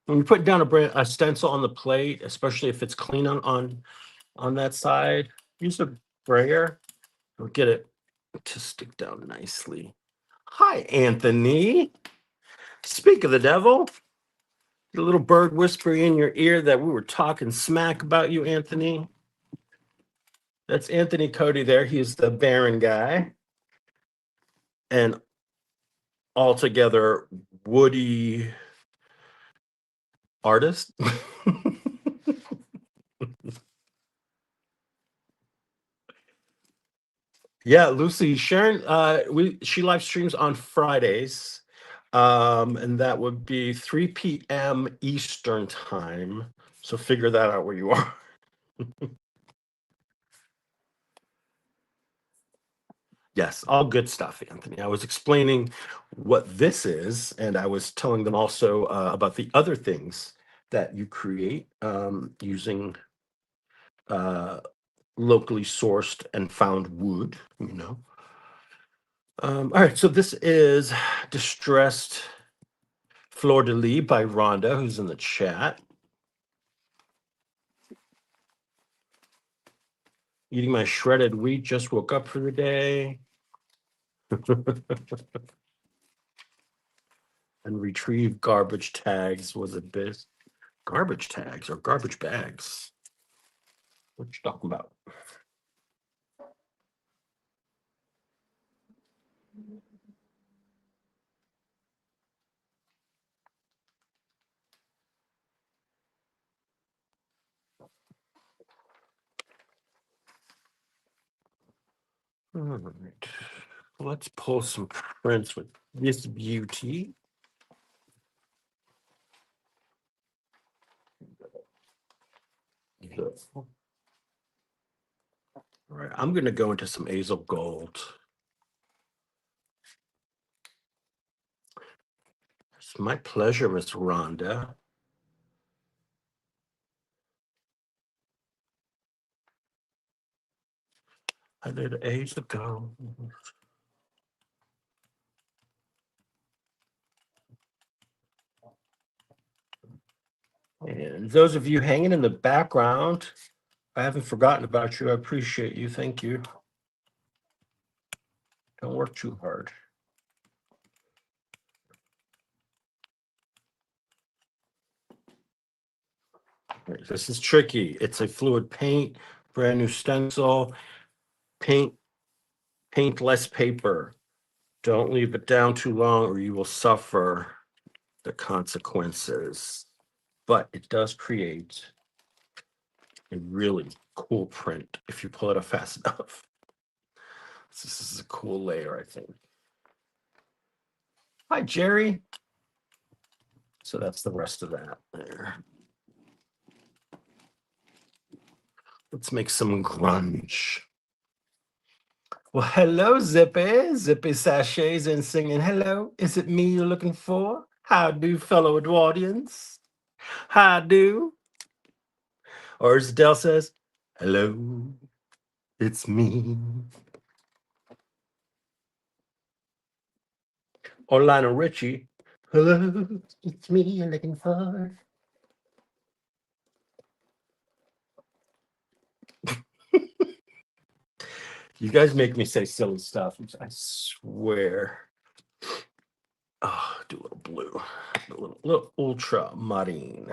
When you put down a stencil on the plate, especially if it's clean on that side, use a brayer. It'll get it to stick down nicely. Hi, Anthony. Speak of the devil. The little bird whispering in your ear that we were talking smack about you, Anthony. That's Anthony Cody there. He's the Baron guy. And altogether woody artist. Yeah, Lucy, Sharon, she live streams on Fridays. And that would be 3 p.m. Eastern time. So figure that out where you are. Yes, all good stuff, Anthony. I was explaining what this is, and I was telling them also about the other things that you create using uh, locally sourced and found wood, you know. All right, so this is Distressed Fleur de Lis by Rhonda, who's in the chat. Eating my shredded wheat, just woke up for the day. And retrieve garbage tags was a bit. Garbage tags or garbage bags? What you talking about? All right. Let's pull some prints with this beauty. All right, I'm going to go into some Azel Gold. It's my pleasure, Miss Rhonda. I did Azel Gold. And those of you hanging in the background, I haven't forgotten about you. I appreciate you. Thank you. Don't work too hard. This is tricky. It's a fluid paint, brand new stencil, paint less paper. Don't leave it down too long or you will suffer the consequences. But it does create a really cool print if you pull it up fast enough. This is a cool layer, I think. Hi, Jerry. So that's the rest of that there. Let's make some grunge. Well, hello, Zippy. Zippy sachets and singing, hello, is it me you're looking for? How do, fellow Edwardians? How do? Or as Dell says, hello, it's me. Or Lionel Richie, hello, it's me you're looking for. You guys make me say silly stuff. I swear. Oh, do a little blue, a little ultramarine.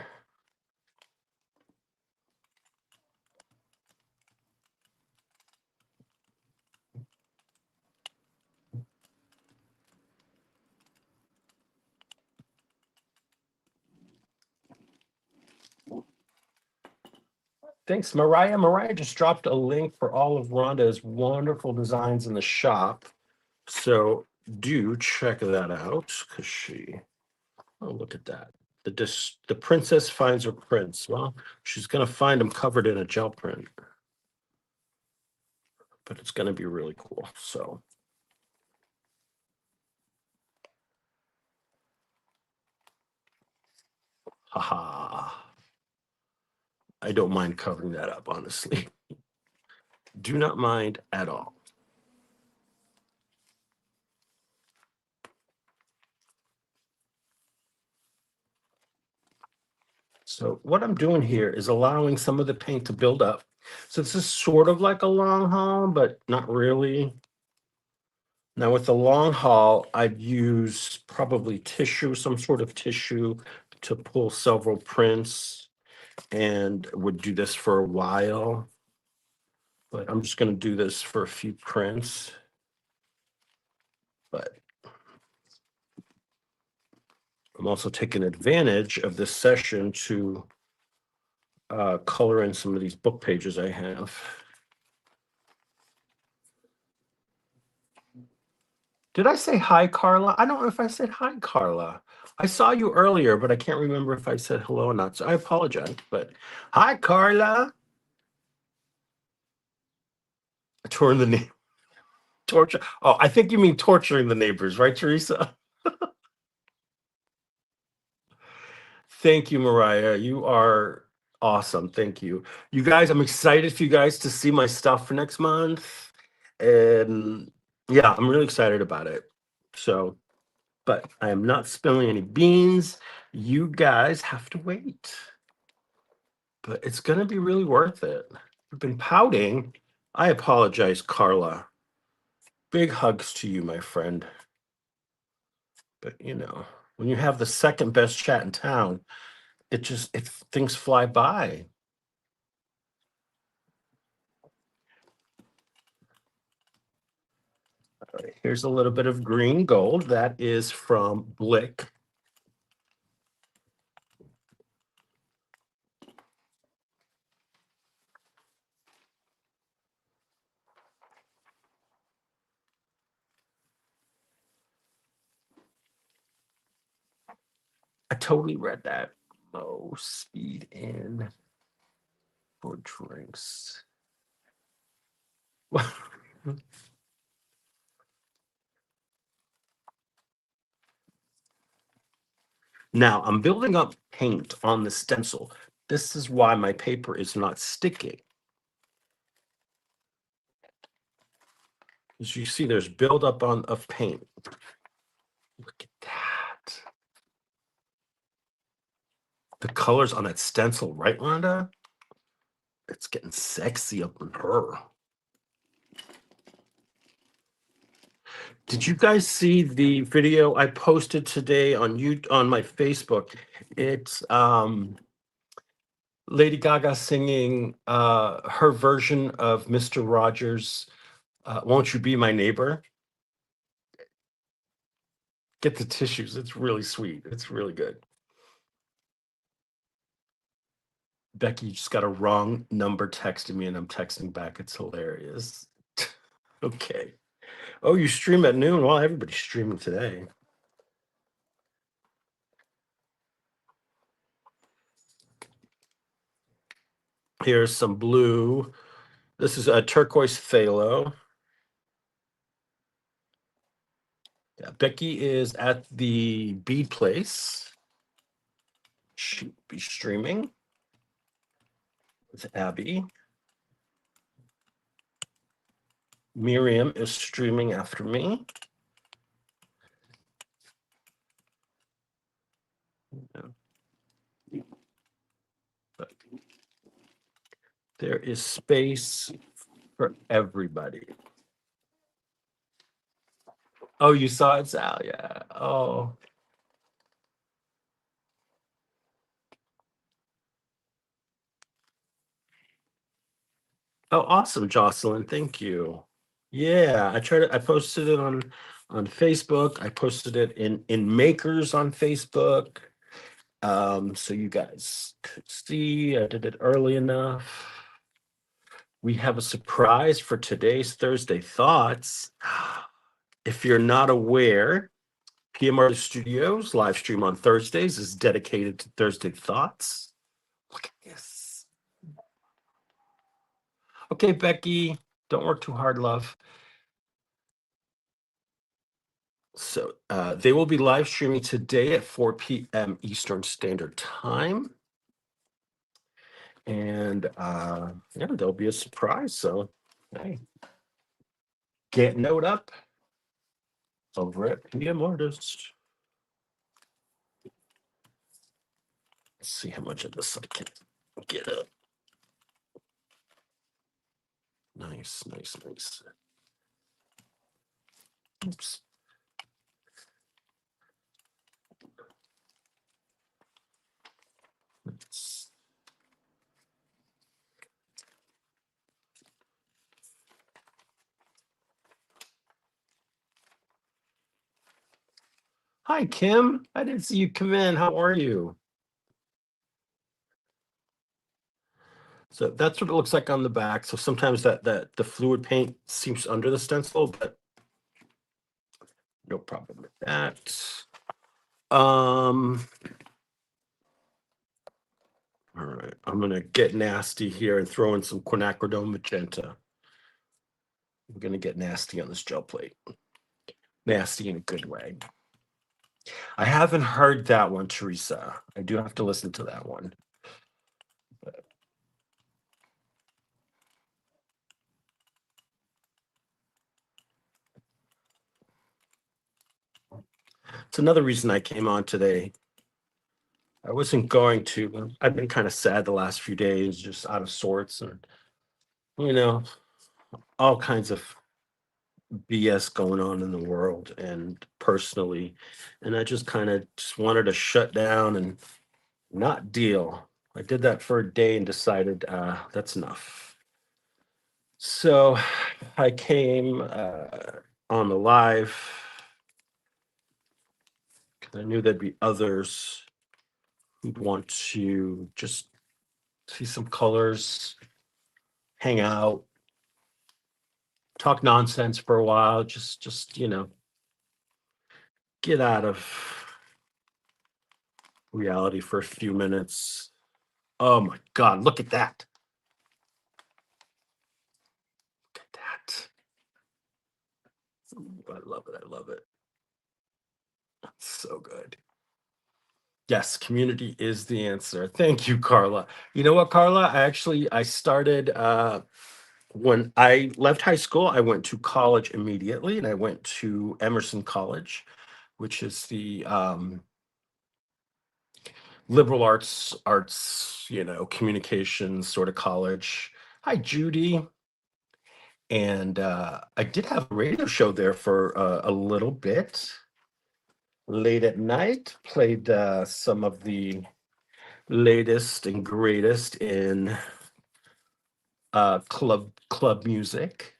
Thanks, Mariah. Mariah just dropped a link for all of Rhonda's wonderful designs in the shop. So do check that out because oh, look at that. The princess finds her prince. Well, she's going to find him covered in a gel print, but it's going to be really cool. So, haha. I don't mind covering that up, honestly. Do not mind at all. So what I'm doing here is allowing some of the paint to build up. So this is sort of like a long haul, but not really. Now with the long haul, I'd use probably tissue, some sort of tissue to pull several prints, and would do this for a while. But I'm just going to do this for a few prints. But I'm also taking advantage of this session to color in some of these book pages I have. Did I say hi, Carla? I don't know if I said hi, Carla. I saw you earlier, but I can't remember if I said hello or not. So I apologize. But hi, Carla. Touring the neighbor. Torture. Oh, I think you mean torturing the neighbors, right, Teresa? Thank you, Mariah. You are awesome. Thank you. You guys, I'm excited for you guys to see my stuff for next month. And yeah, I'm really excited about it. So, but I am not spilling any beans. You guys have to wait. But it's going to be really worth it. You've been pouting. I apologize, Carla. Big hugs to you, my friend. But you know, when you have the second best chat in town, things fly by. All right, here's a little bit of green gold. That is from Blick. I totally read that. Oh, speed in for drinks. Now I'm building up paint on the stencil. This is why my paper is not sticking. As you see, there's buildup of paint. Look at that. The colors on that stencil, right, Rhonda? It's getting sexy up in her. Did you guys see the video I posted today on my Facebook? It's Lady Gaga singing her version of Mr. Rogers' Won't You Be My Neighbor? Get the tissues. It's really sweet. It's really good. Becky, you just got a wrong number texting me and I'm texting back. It's hilarious. Okay. Oh, you stream at noon? Well, everybody's streaming today. Here's some blue. This is a turquoise phthalo. Yeah, Becky is at the bead place. She'll be streaming with Abby. Miriam is streaming after me. Yeah. But there is space for everybody. Oh, you saw it, Sal? Yeah. Oh, Oh, awesome, Jocelyn. Thank you. Yeah, I posted it on Facebook. I posted it in Makers on Facebook. So you guys could see I did it early enough. We have a surprise for today's Thursday Thoughts. If you're not aware, PMR Studios live stream on Thursdays is dedicated to Thursday Thoughts. Look at this. Okay, Becky, don't work too hard, love. So they will be live streaming today at 4 p.m. Eastern Standard Time. And yeah, there'll be a surprise. So hey, get note up over at PM Artist. Let's see how much of this I can get up. Nice, nice, nice. Oops. Let's... Hi, Kim. I didn't see you come in. How are you? So that's what it looks like on the back. So sometimes that the fluid paint seeps under the stencil, but no problem with that. All right, I'm gonna get nasty here and throw in some quinacridone magenta. I'm gonna get nasty on this gel plate. Nasty in a good way. I haven't heard that one, Teresa. I do have to listen to that one. It's another reason I came on today. I wasn't going to. I've been kind of sad the last few days, just out of sorts, and you know, all kinds of BS going on in the world and personally. And I just kind of just wanted to shut down and not deal. I did that for a day and decided that's enough. So I came on the live because I knew there'd be others who'd want to just see some colors, hang out, talk nonsense for a while, just get out of reality for a few minutes. Oh my God, look at that. Look at that. Ooh, I love it. I love it. So good. Yes, community is the answer. Thank you, Carla. You know what, Carla? I started when I left high school, I went to college immediately and I went to Emerson College, which is the liberal arts, communications sort of college. Hi, Judy. And I did have a radio show there for a little bit. Late at night, played some of the latest and greatest in club music.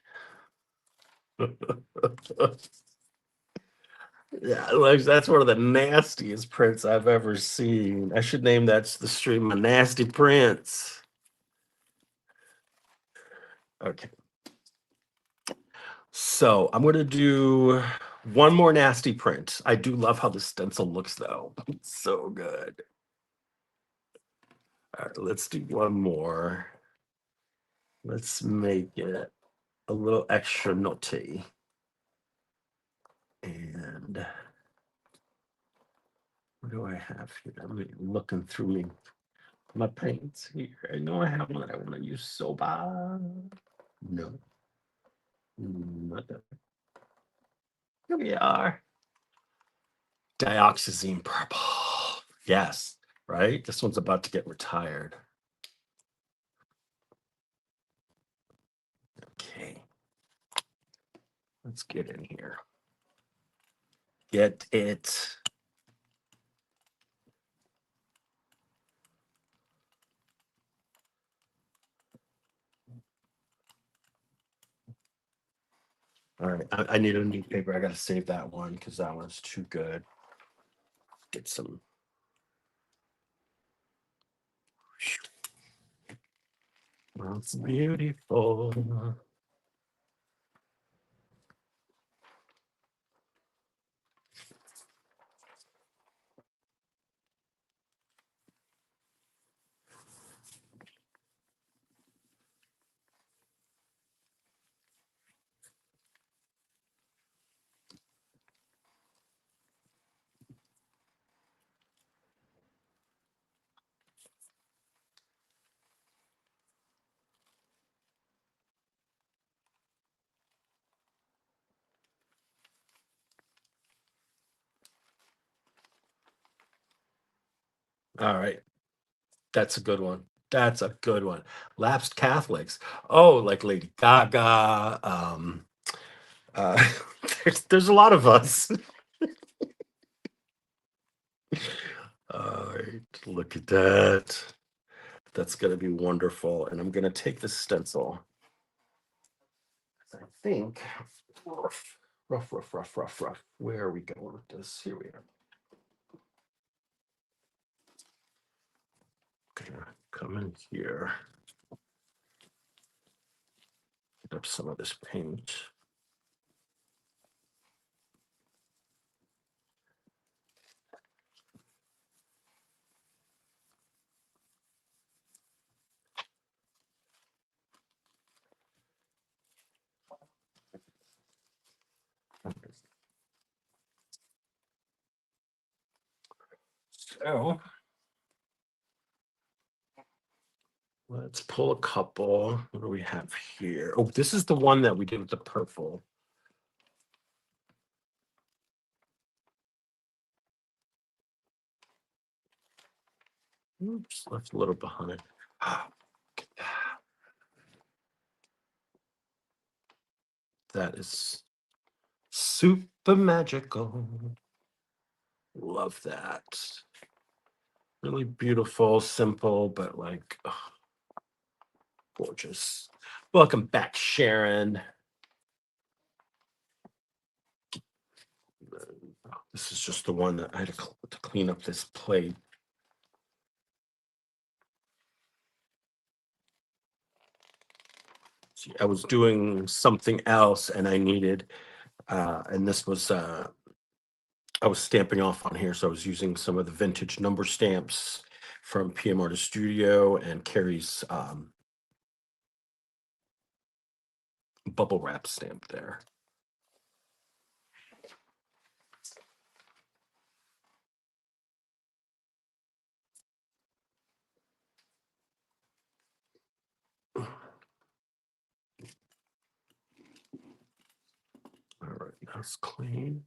Yeah, like that's one of the nastiest prints I've ever seen. I should name that the stream a nasty prints. Okay. So I'm gonna do one more nasty print. I do love how the stencil looks though. It's so good. All right, let's do one more. Let's make it a little extra naughty. And what do I have here? I'm looking through my paints here. I know I have one that I want to use so bad. No, not that. Here we are. Dioxazine purple. Yes, right? This one's about to get retired. Okay. Let's get in here. Get it. All right, I need a new paper. I got to save that one because that one's too good. Get some. That's beautiful. All right, that's a good one. That's a good one. Lapsed Catholics. Oh, like Lady Gaga. Uh, there's a lot of us. All right, look at that. That's gonna be wonderful. And I'm gonna take the stencil. I think rough, rough, rough, rough, rough, rough. Where are we going with this? Here we are. Gonna come in here. Get up some of this paint. So let's pull a couple. What do we have here? Oh, this is the one that we did with the purple. Oops, left a little behind. That is super magical. Love that. Really beautiful, simple, but like gorgeous. Welcome back, Sharon. This is just the one that I had to clean up this plate. See, I was doing something else and I needed, and this was, I was stamping off on here. So I was using some of the vintage number stamps from PM Artist Studio and Carrie's bubble wrap stamp there. All right, that's clean.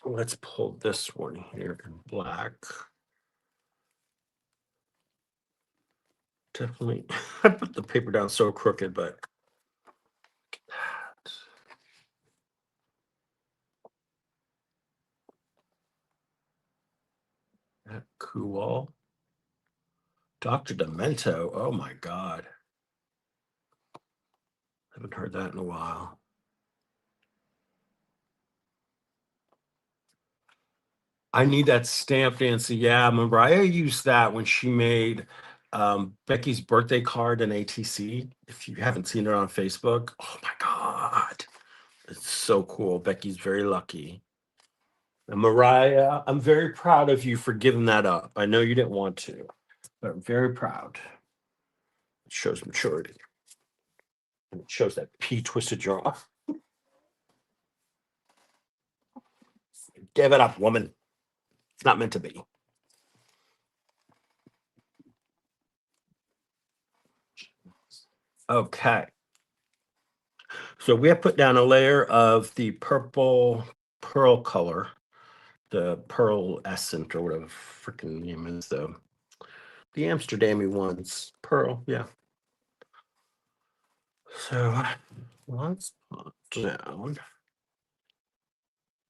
Let's pull this one here in black. Definitely, I put the paper down so crooked, but that cool. Dr. Demento. Oh my God. Haven't heard that in a while. I need that stamp, Nancy. Yeah, Mariah used that when she made Becky's birthday card in ATC. If you haven't seen it on Facebook, oh my God. It's so cool. Becky's very lucky. And Mariah, I'm very proud of you for giving that up. I know you didn't want to, but I'm very proud. It shows maturity. And it shows that P twisted jaw. Give it up, woman. It's not meant to be. Okay. So we have put down a layer of the purple pearl color, the pearl essence or whatever freaking name is the Amsterdamy ones. Pearl, yeah. So let's put down.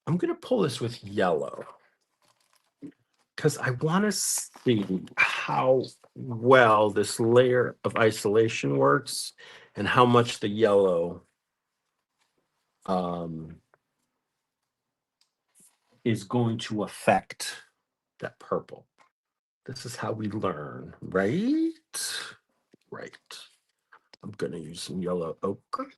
I'm gonna pull this with yellow because I want to see how well this layer of isolation works and how much the yellow um, is going to affect that purple. This is how we learn, right? Right. I'm going to use some yellow ochre.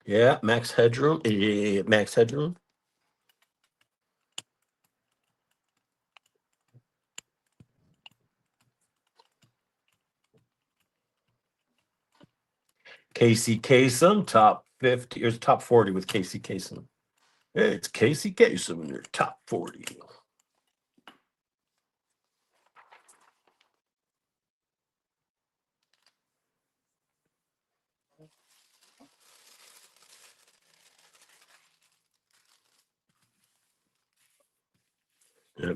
Yeah, max headroom. Yeah, max headroom. Casey Kasem, top 50 or top 40 with Casey Kasem. Hey, it's Casey Kasem in your top 40.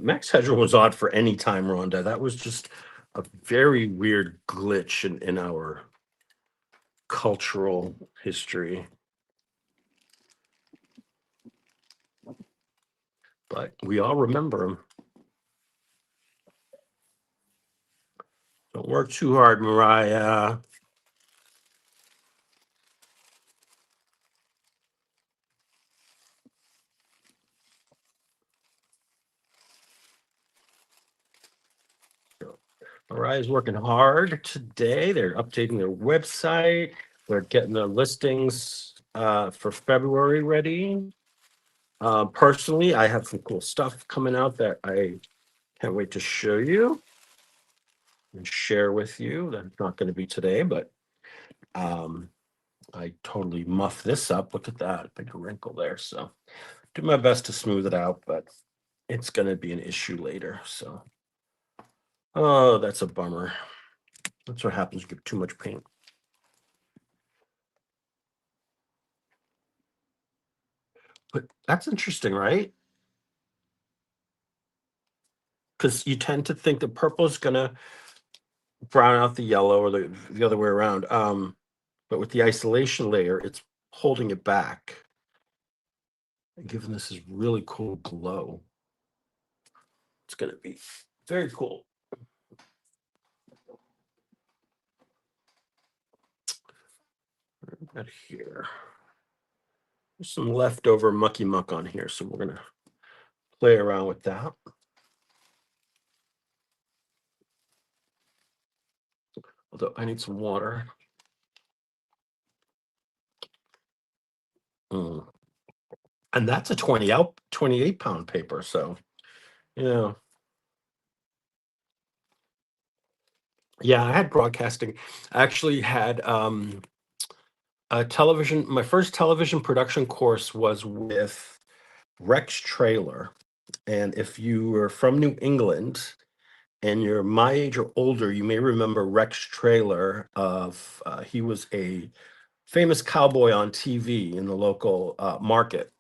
Max Headroom was odd for any time, Rhonda. That was just a very weird glitch in our cultural history. But we all remember him. Don't work too hard, Mariah. Mariah's working hard today. They're updating their website. They're getting their listings for February ready. Personally, I have some cool stuff coming out that I can't wait to show you and share with you. That's not going to be today, but I totally muffed this up. Look at that big wrinkle there. So do my best to smooth it out, but it's going to be an issue later. So, oh, that's a bummer. That's what happens. You get too much paint. But that's interesting, right? Because you tend to think the purple is going to brown out the yellow or the other way around. But with the isolation layer, it's holding it back, and giving this really cool glow. It's going to be very cool. Right here. There's some leftover mucky muck on here, so we're going to play around with that. Although I need some water. Mm. And that's a 28 pound paper. So, yeah. Yeah, I had broadcasting. I actually had a television. My first television production course was with Rex Trailer. And if you are from New England and you're my age or older, you may remember Rex Trailer of he was a famous cowboy on TV in the local market.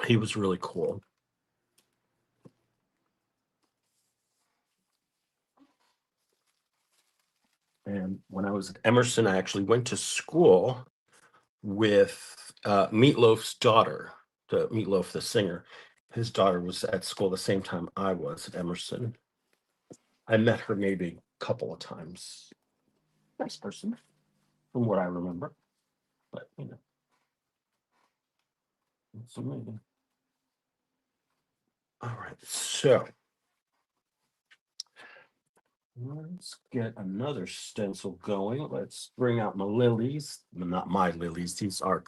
He was really cool. And when I was at Emerson, I actually went to school with Meatloaf's daughter, the Meatloaf, the singer. His daughter was at school the same time I was at Emerson. I met her maybe a couple of times. Nice person, from what I remember. But you know, it's amazing. All right, so let's get another stencil going. Let's bring out my lilies. Well, not my lilies. These are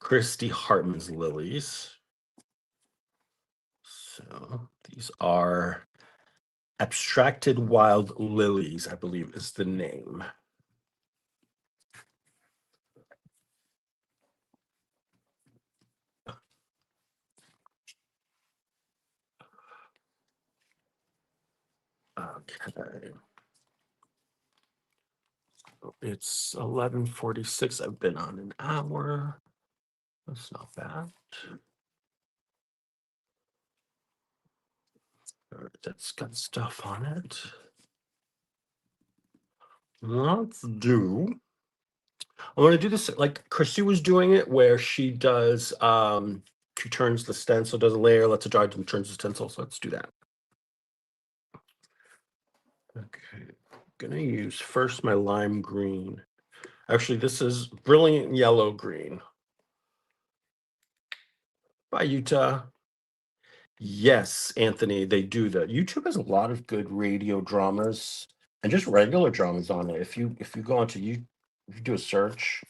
Christy Hartman's lilies. So these are abstracted wild lilies, I believe is the name. Okay. It's 11:46. I've been on an hour. That's not bad. All right, that's got stuff on it. Let's do I want to do this like Chrissy was doing it, where she turns the stencil, does a layer, lets it dry, and turns the stencil. So let's do that. Okay, gonna use first my lime green. Actually, this is brilliant yellow green. Bye, Utah. Yes, Anthony, they do that. YouTube has a lot of good radio dramas and just regular dramas on it. If you go onto you, if you do a search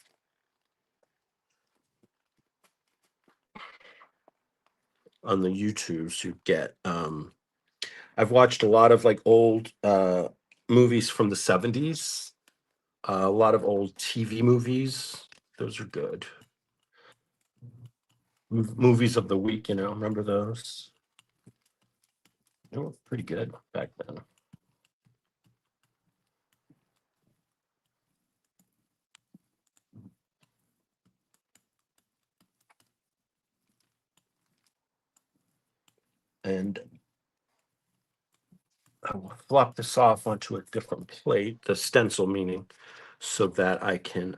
on the YouTubes, you get I've watched a lot of like old movies from the 70s, a lot of old TV movies. Those are good. Movies of the week, remember those? They were pretty good back then. And I will flop this off onto a different plate, the stencil meaning, so that I can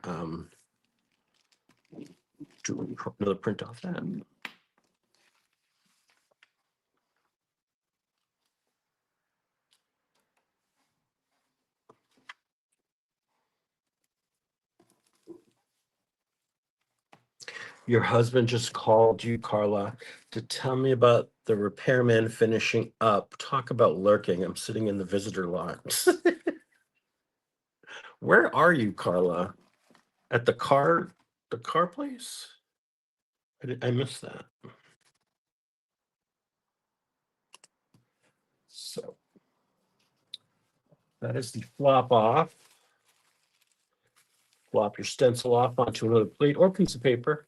do another print off that. Your husband just called you, Carla, to tell me about the repairman finishing up. Talk about lurking. I'm sitting in the visitor lot. Where are you, Carla? At the car place? I missed that. So that is the flop off. Flop your stencil off onto another plate or piece of paper.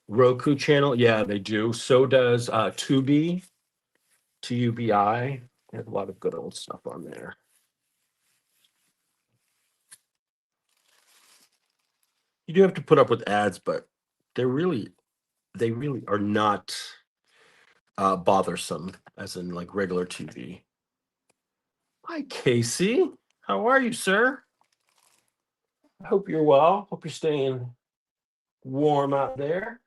Roku channel, yeah, they do. So does Tubi, Tubi. They have a lot of good old stuff on there. You do have to put up with ads, but they really are not bothersome, as in like regular TV. Hi, Casey. How are you, sir? I hope you're well. Hope you're staying warm out there.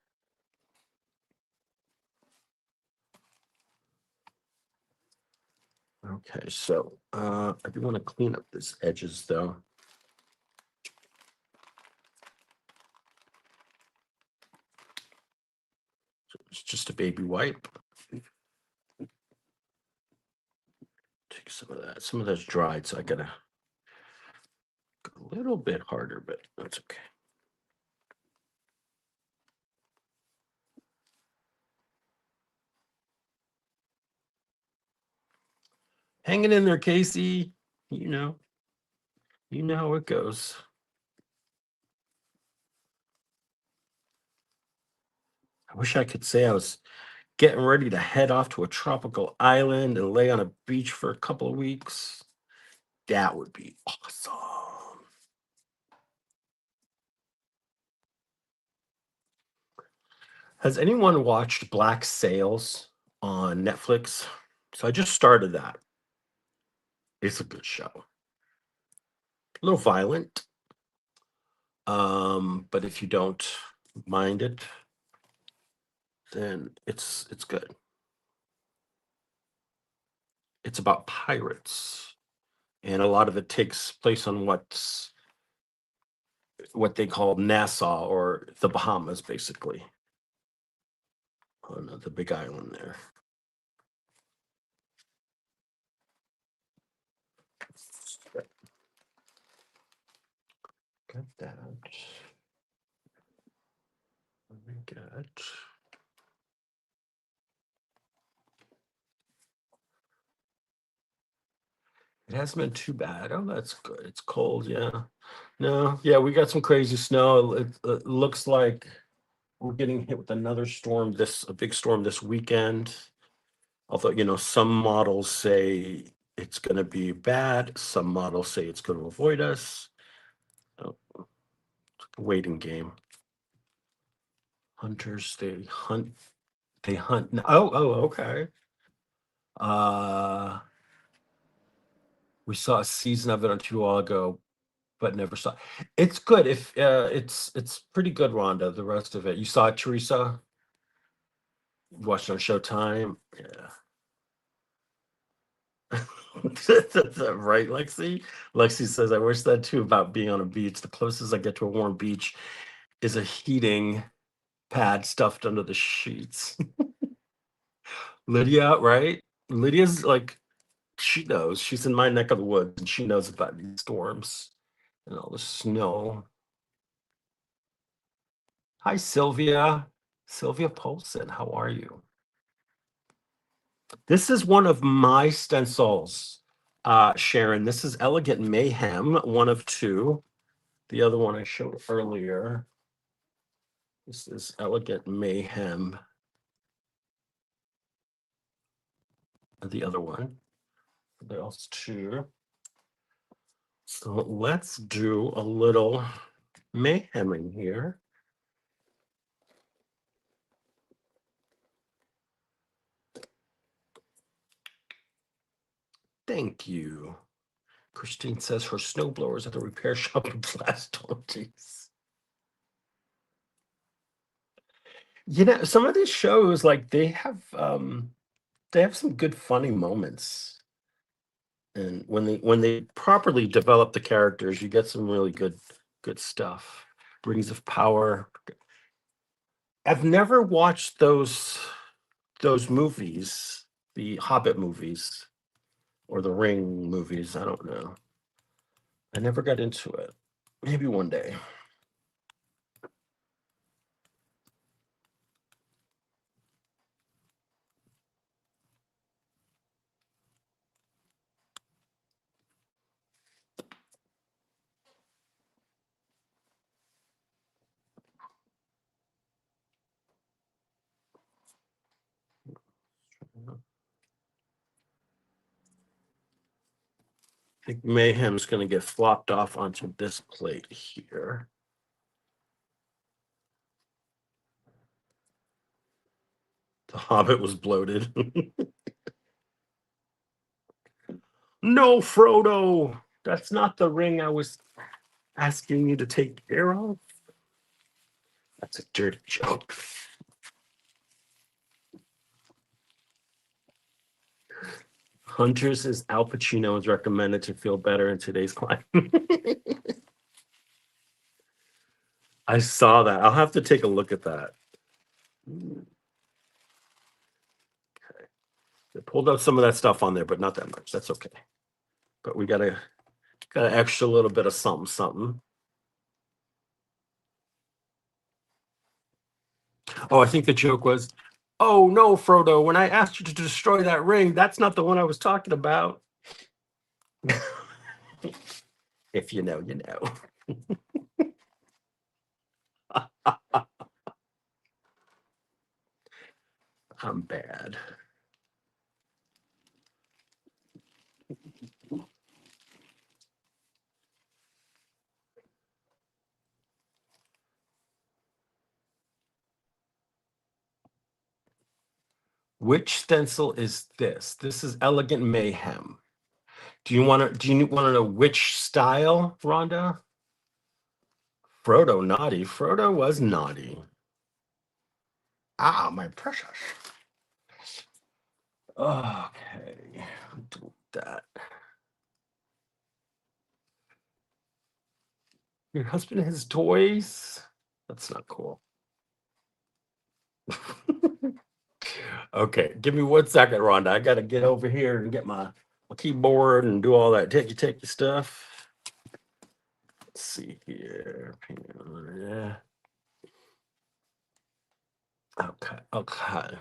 Okay, so I do want to clean up this edges though. So it's just a baby wipe. Take some of that. Some of that's dried, so I gotta go a little bit harder, but that's okay. Hanging in there, Casey. You know, you know how it goes. I wish I could say I was getting ready to head off to a tropical island and lay on a beach for a couple of weeks. That would be awesome. Has anyone watched Black Sails on Netflix? So I just started that. It's a good show. A little violent, but if you don't mind it, then it's good. It's about pirates, and a lot of it takes place on what they call Nassau or the Bahamas, basically, on the Big Island there. Got that. Let me get. It hasn't been too bad. Oh, that's good. It's cold, yeah. No, yeah, we got some crazy snow. It looks like we're getting hit with another storm, a big storm this weekend. Although, some models say it's going to be bad, some models say it's going to avoid us. Oh, it's a waiting game. Hunters, they hunt. Oh, okay. Uh, we saw a season of it not too long ago. but never saw. It's good. If it's pretty good, Rhonda. The rest of it, you saw it, Teresa? Watched on Showtime. Yeah. Right, Lexi? Lexi says, I wish that too about being on a beach. The closest I get to a warm beach is a heating pad stuffed under the sheets. Lydia, right? Lydia's like, she knows. She's in my neck of the woods and she knows about these storms and all the snow. Hi, Sylvia. Sylvia Polson, how are you? This is one of my stencils, Sharon. This is Elegant Mayhem, one of two. The other one I showed earlier. This is Elegant Mayhem. The other one. There's two. So let's do a little mayheming here. Thank you. Christine says her snowblower's at the repair shop in Glasgow. You know, some of these shows, like they have some good funny moments. And when they properly develop the characters, you get some really good stuff. Rings of Power. I've never watched those movies, the Hobbit movies or the Ring movies. I don't know. I never got into it. Maybe one day. I think Mayhem's going to get flopped off onto this plate here. The Hobbit was bloated. No, Frodo, that's not the ring I was asking you to take care of. That's a dirty joke. Hunters is Al Pacino is recommended to feel better in today's climate. I saw that. I'll have to take a look at that. Okay. They pulled out some of that stuff on there, but not that much. That's okay. But we got an extra little bit of something. Oh, I think the joke was, oh no, Frodo, when I asked you to destroy that ring, that's not the one I was talking about. If you know, you know. I'm bad. Which stencil is this? This is Elegant Mayhem. Do you want to know which style, Rhonda? Frodo naughty. Frodo was naughty. Ah, my precious. Okay, do that. Your husband has toys? That's not cool. Okay, give me 1 second, Rhonda. I gotta get over here and get my keyboard and do all that take your stuff. Let's see here. Yeah. Okay.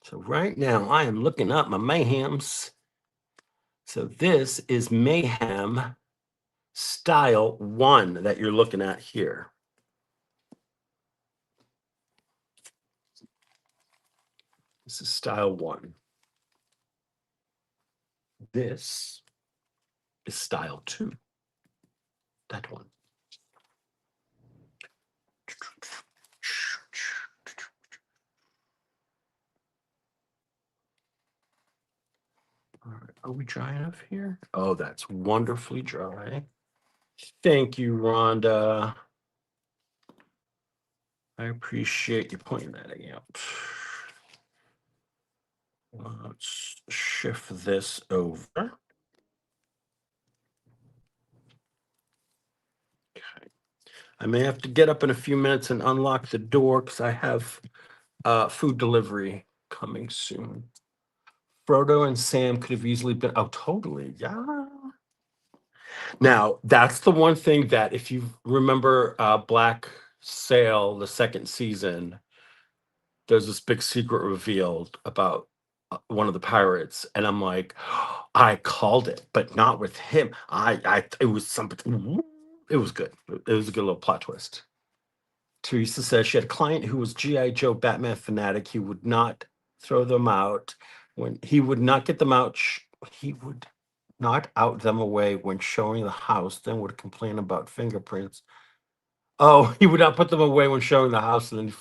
So right now I am looking up my mayhems. So this is Mayhem Style 1 that you're looking at here. This is Style 1. This is Style 2. That one. Are we dry enough here? Oh, that's wonderfully dry. Thank you, Rhonda. I appreciate you pointing that out. Let's shift this over. Okay. I may have to get up in a few minutes and unlock the door because I have food delivery coming soon. Frodo and Sam could have easily been. Oh, totally. Yeah. Now, that's the one thing that if you remember Black Sail, the second season, there's this big secret revealed about one of the pirates, and I'm like, I called it, but not with him. It was something. It was good. It was a good little plot twist. Teresa says she had a client who was GI Joe Batman fanatic. He would not throw them out when he would not get them out. He would not out them away when showing the house. Then would complain about fingerprints. Oh, he would not put them away when showing the house, and then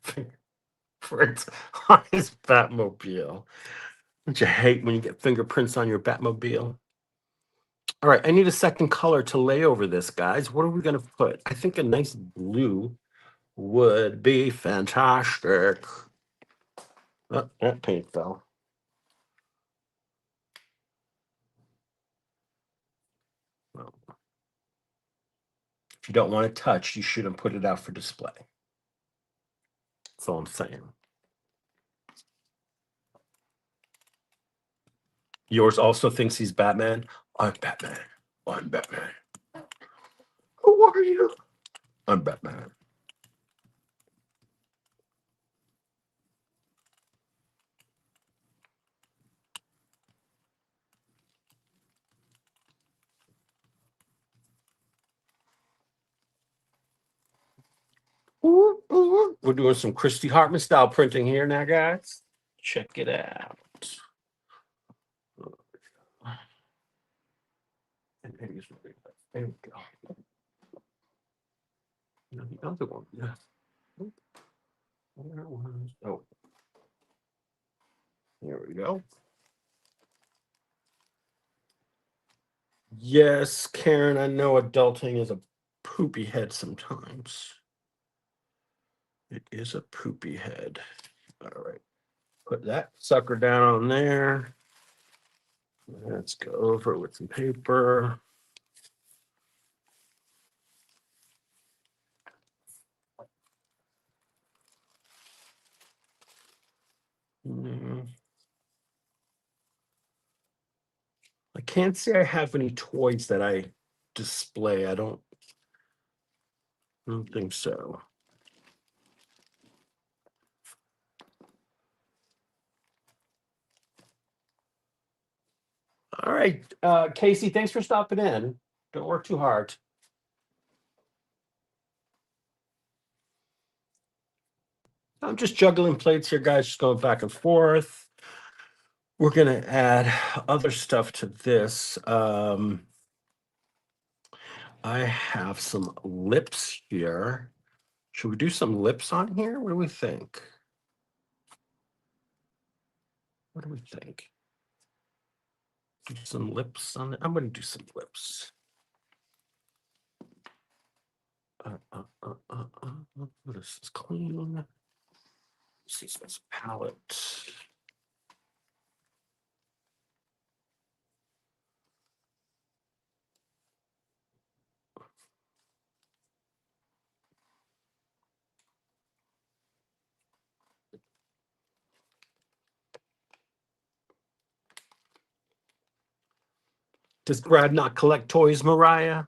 fingerprints on his Batmobile. Don't you hate when you get fingerprints on your Batmobile? All right, I need a second color to lay over this, guys. What are we going to put? I think a nice blue would be fantastic. Oh, that paint fell. Well, if you don't want to touch, you shouldn't put it out for display. That's all I'm saying. Yours also thinks he's Batman. I'm Batman. I'm Batman. Who are you? I'm Batman. Ooh, ooh. We're doing some Christy Hartman style printing here now, guys. Check it out. There we go. The other one, yeah. Where was? Oh, here we go. Yes, Karen, I know adulting is a poopy head sometimes. It is a poopy head. All right. Put that sucker down on there. Let's go over it with some paper. I can't say I have any toys that I display. I don't think so. All right, Casey, thanks for stopping in. Don't work too hard. I'm just juggling plates here, guys, just going back and forth. We're going to add other stuff to this. I have some lips here. Should we do some lips on here? What do we think? What do we think? Do some lips on it. I'm going to do some lips. This is clean. This is this palette. Does Brad not collect toys, Mariah?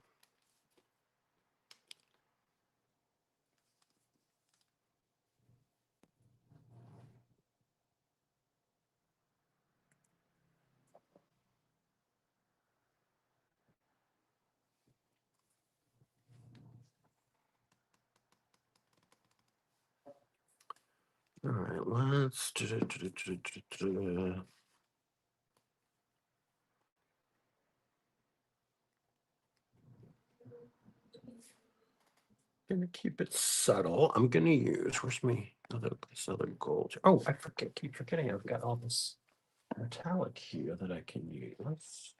All right, let's. Gonna keep it subtle. I'm gonna use. Where's me? This other gold. Oh, keep forgetting. I've got all this metallic here that I can use.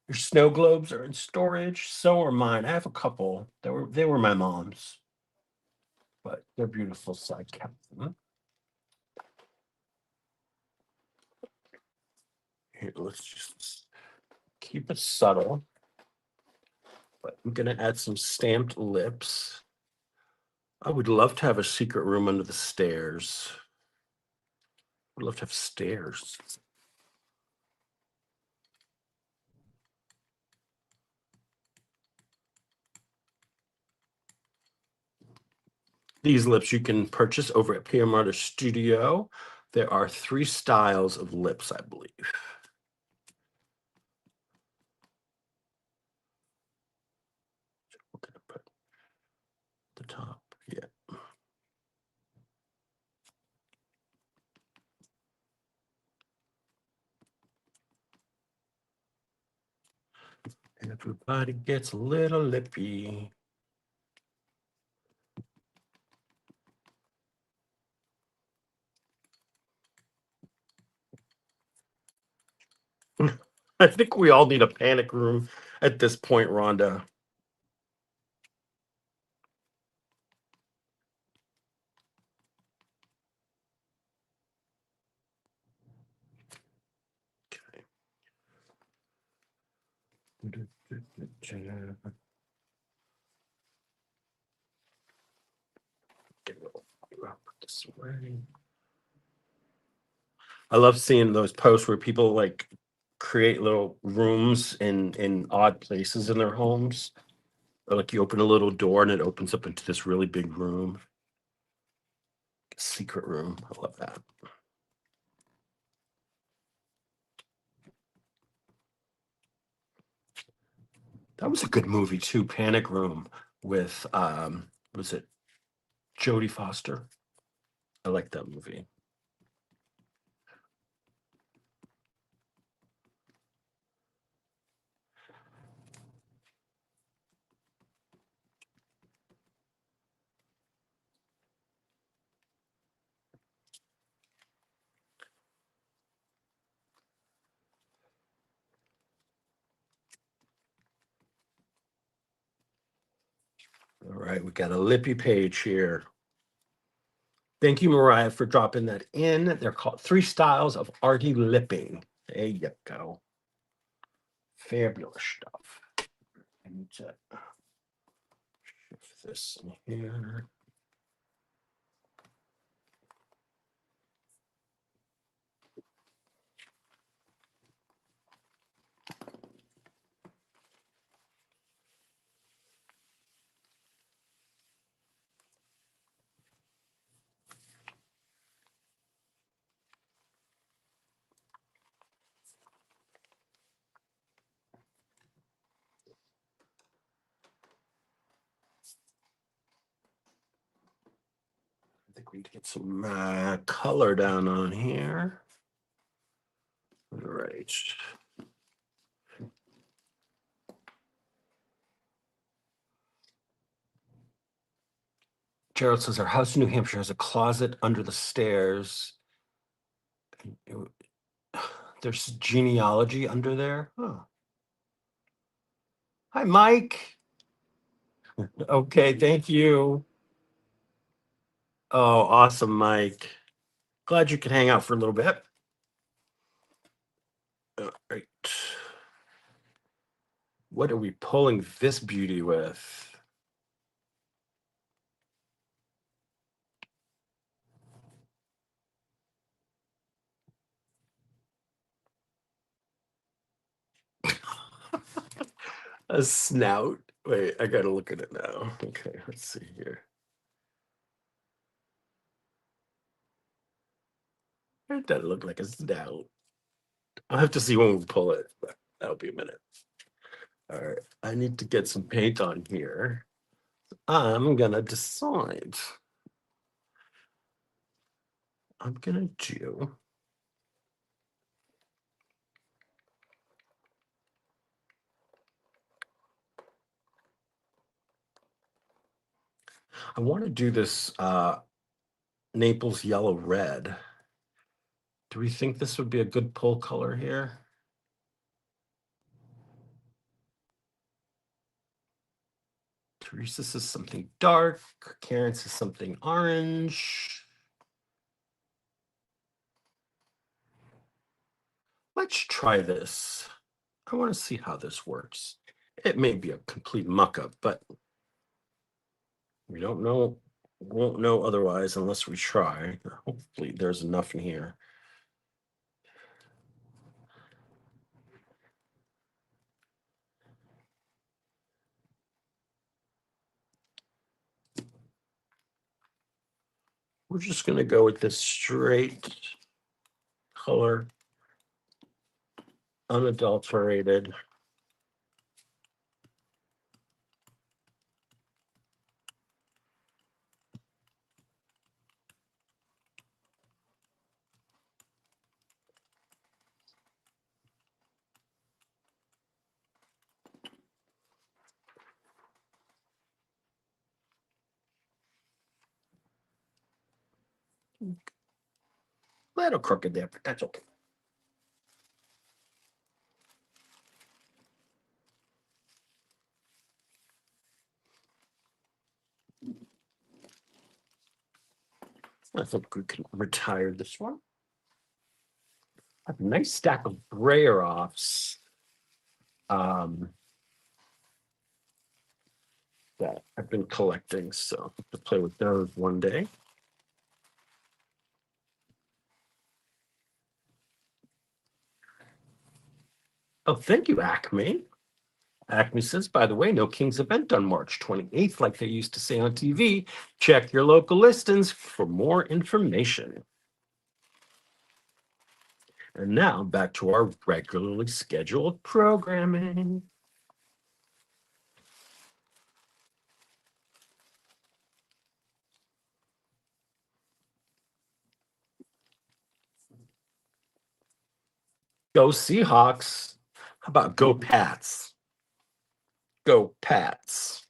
Your snow globes are in storage. So are mine. I have a couple. They were my mom's, but they're beautiful, so I kept them. Here, let's just keep it subtle. But I'm gonna add some stamped lips. I would love to have a secret room under the stairs. I'd love to have stairs. These lips you can purchase over at Pierre Martyr Studio. There are 3 styles of lips, I believe. We're gonna put the top, yeah. Everybody gets a little lippy. I think we all need a panic room at this point, Rhonda. Okay. This way. I love seeing those posts where people like create little rooms in odd places in their homes. Or like you open a little door and it opens up into this really big room. Secret room. I love that. That was a good movie too, Panic Room with was it Jodie Foster? I like that movie. All right, we got a lippy page here. Thank you, Mariah, for dropping that in. They're called 3 styles of arty lipping. There you go. Fabulous stuff. I need to shift this in here. I think we need to get some color down on here. All right. Gerald says our house in New Hampshire has a closet under the stairs. There's genealogy under there. Oh. Hi, Mike. Okay, thank you. Oh, awesome, Mike. Glad you could hang out for a little bit. All right. What are we pulling this beauty with? A snout. Wait, I gotta look at it now. Okay, let's see here. It doesn't look like a snout. I'll have to see when we pull it, but that'll be a minute. All right, I need to get some paint on here. I'm gonna decide. I'm gonna do. I want to do this Naples yellow red. Do we think this would be a good pull color here? Teresa says something dark. Karen says something orange. Let's try this. I want to see how this works. It may be a complete muck up, but we don't know. Won't know otherwise unless we try. Hopefully, there's enough in here. We're just going to go with this straight color, unadulterated. A little crooked there, but that's okay. I think we can retire this one. A nice stack of brayer offs that I've been collecting, so to play with those one day. Oh, thank you, Acme. Acme says, by the way, no King's event on March 28th, like they used to say on TV. Check your local listings for more information. And now back to our regularly scheduled programming. Go Seahawks. How about go Pats? Go Pats.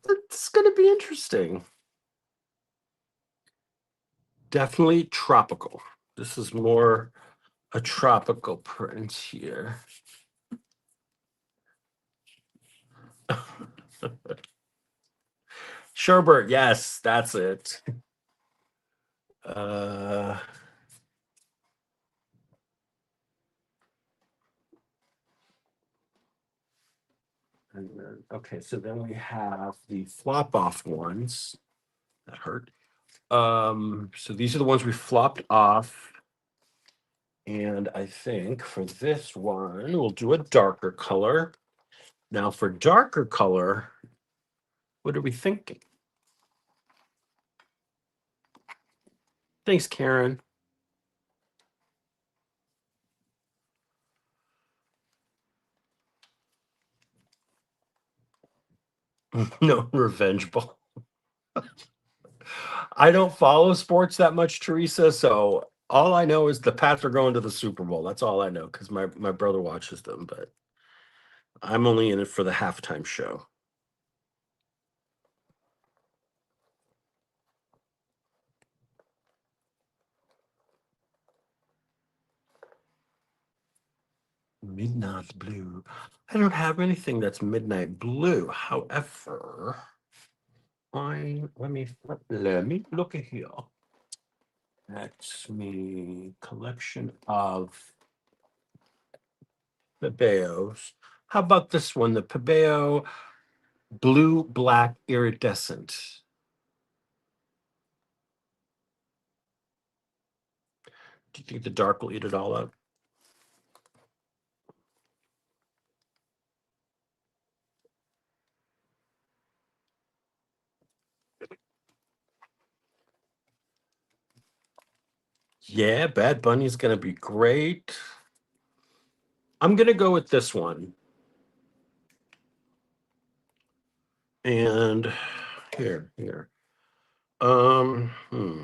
It's going to be interesting. Definitely tropical. This is more a tropical print here. Sherbert, yes, that's it. Okay, so then we have the flop off ones. That hurt. So these are the ones we flopped off. And I think for this one, we'll do a darker color. Now for darker color, what are we thinking? Thanks, Karen. No revenge ball. I don't follow sports that much, Teresa. So all I know is the Pats are going to the Super Bowl. That's all I know because my brother watches them, but I'm only in it for the halftime show. Midnight blue. I don't have anything that's midnight blue. However, let me look at here. That's me collection of Pebeos. How about this one? The Pebeo blue black iridescent. Do you think the dark will eat it all up? Yeah, Bad Bunny's gonna be great. I'm gonna go with this one. And Here. Um, hmm.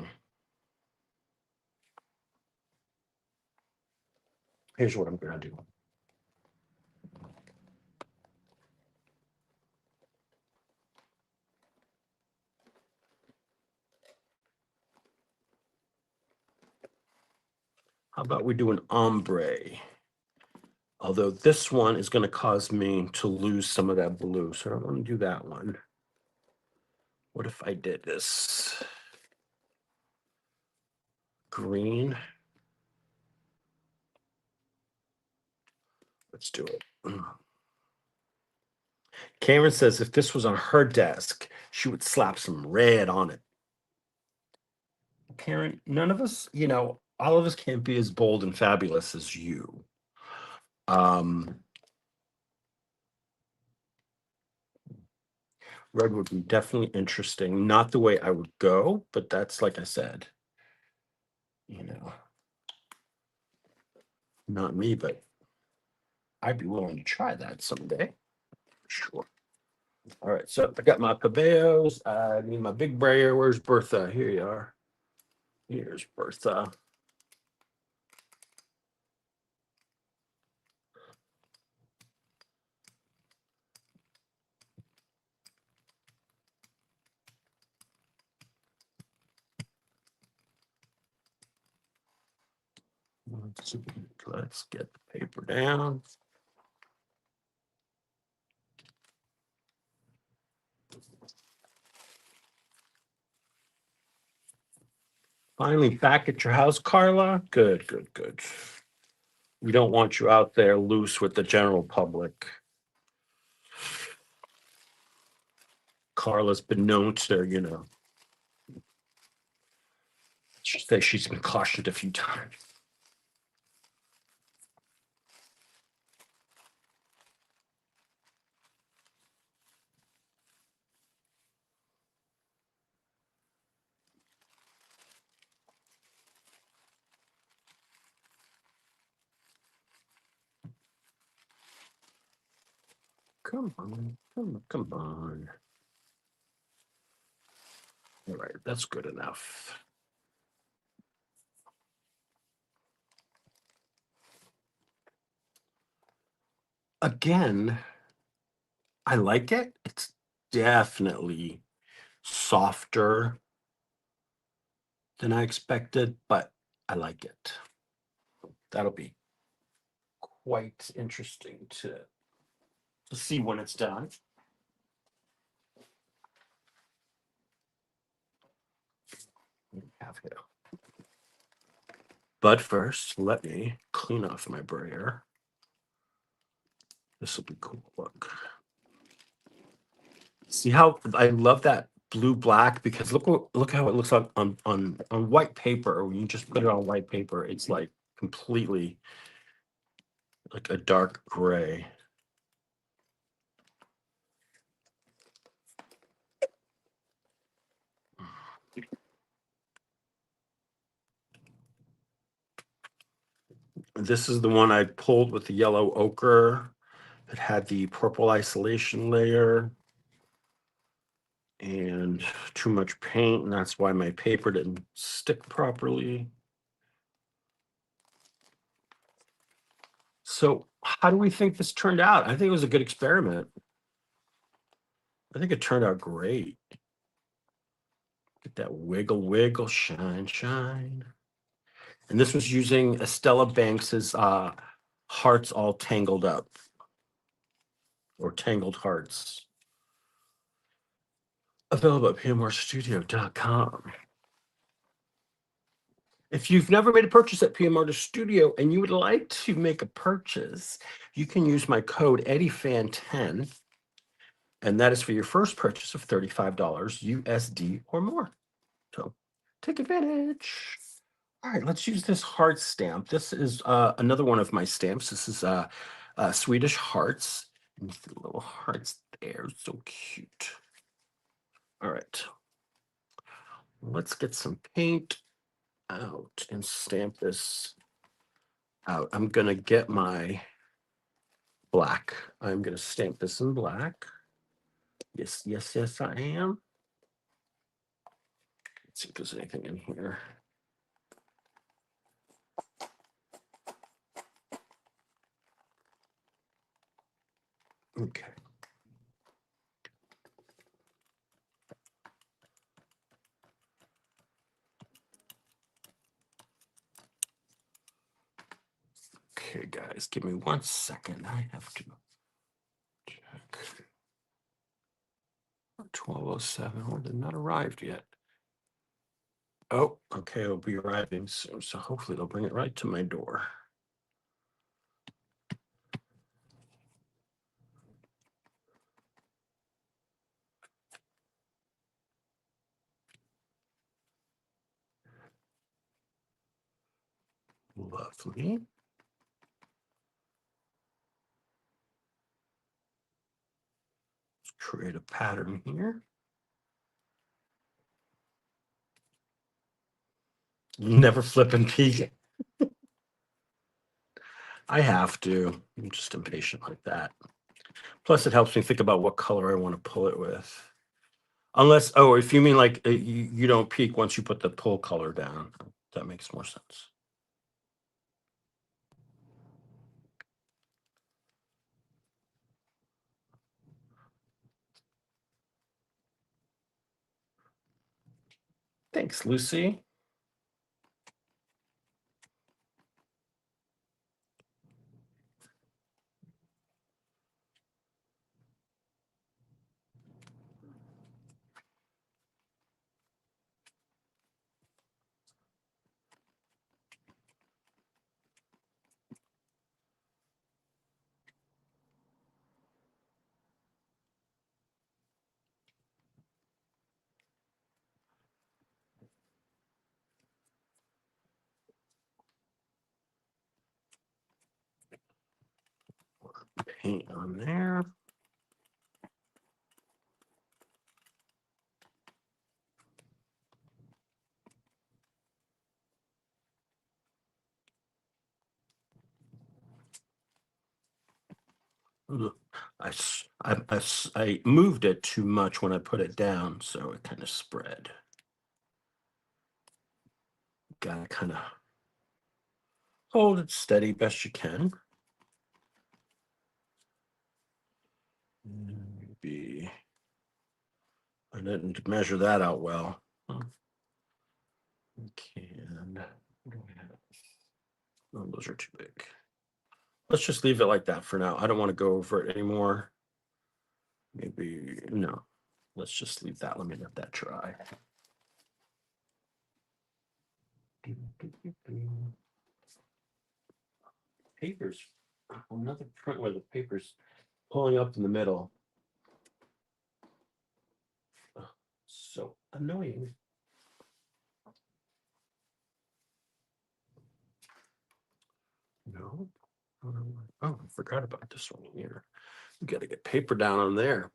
Here's what I'm gonna do. How about we do an ombre? Although this one is going to cause me to lose some of that blue, so I don't want to do that one. What if I did this green? Let's do it. Cameron says if this was on her desk, she would slap some red on it. Karen, none of us, all of us can't be as bold and fabulous as you. Red would be definitely interesting. Not the way I would go, but that's like I said, not me, but I'd be willing to try that someday. Sure. All right, so I got my Pabellos. I need my big brayer. Where's Bertha? Here you are. Here's Bertha. Let's get the paper down. Finally back at your house, Carla. Good. We don't want you out there loose with the general public. Carla's been known to, she's been cautioned a few times. Come on. All right, that's good enough. Again, I like it. It's definitely softer than I expected, but I like it. That'll be quite interesting to see when it's done. Have here. But first, let me clean off my brayer. This will be cool. Look. See how I love that blue black, because look how it looks on white paper. When you just put it on white paper, it's like completely like a dark gray. This is the one I pulled with the yellow ochre. It had the purple isolation layer and too much paint, and that's why my paper didn't stick properly. So how do we think this turned out? I think it was a good experiment. I think it turned out great. Get that wiggle, shine. And this was using Estella Banks's Hearts All Tangled Up, or Tangled Hearts. Available at pmrstudio.com. If you've never made a purchase at PM Studio and you would like to make a purchase, you can use my code EddieFan10, and that is for your first purchase of $35 USD or more. So take advantage. All right, let's use this heart stamp. This is another one of my stamps. This is Swedish hearts. And the little hearts there, so cute. All right, let's get some paint out and stamp this out. I'm gonna get my black. I'm gonna stamp this in black. Yes, I am. Let's see if there's anything in here. Okay. Okay, guys, give me 1 second. I have to check. 12:07. Oh, they're not arrived yet. Oh, okay, it'll be arriving soon. So hopefully they'll bring it right to my door. Lovely. Let's create a pattern here. Never flip and peek. I have to. I'm just impatient like that. Plus, it helps me think about what color I want to pull it with. Unless, oh, if you mean like you don't peek once you put the pull color down, that makes more sense. Thanks, Lucy. Paint on there. Ugh. I moved it too much when I put it down, so it kind of spread. Gotta kind of hold it steady best you can. Maybe I didn't measure that out well. Okay, and what do we have? Oh, those are too big. Let's just leave it like that for now. I don't want to go over it anymore. Maybe no. Let's just leave that. Let me let that dry. Papers. Another print where the paper's pulling up in the middle. Oh, so annoying. No. Oh, I forgot about this one here. We got to get paper down on there.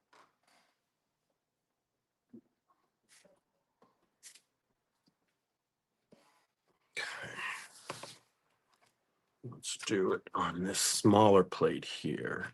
Okay. Let's do it on this smaller plate here.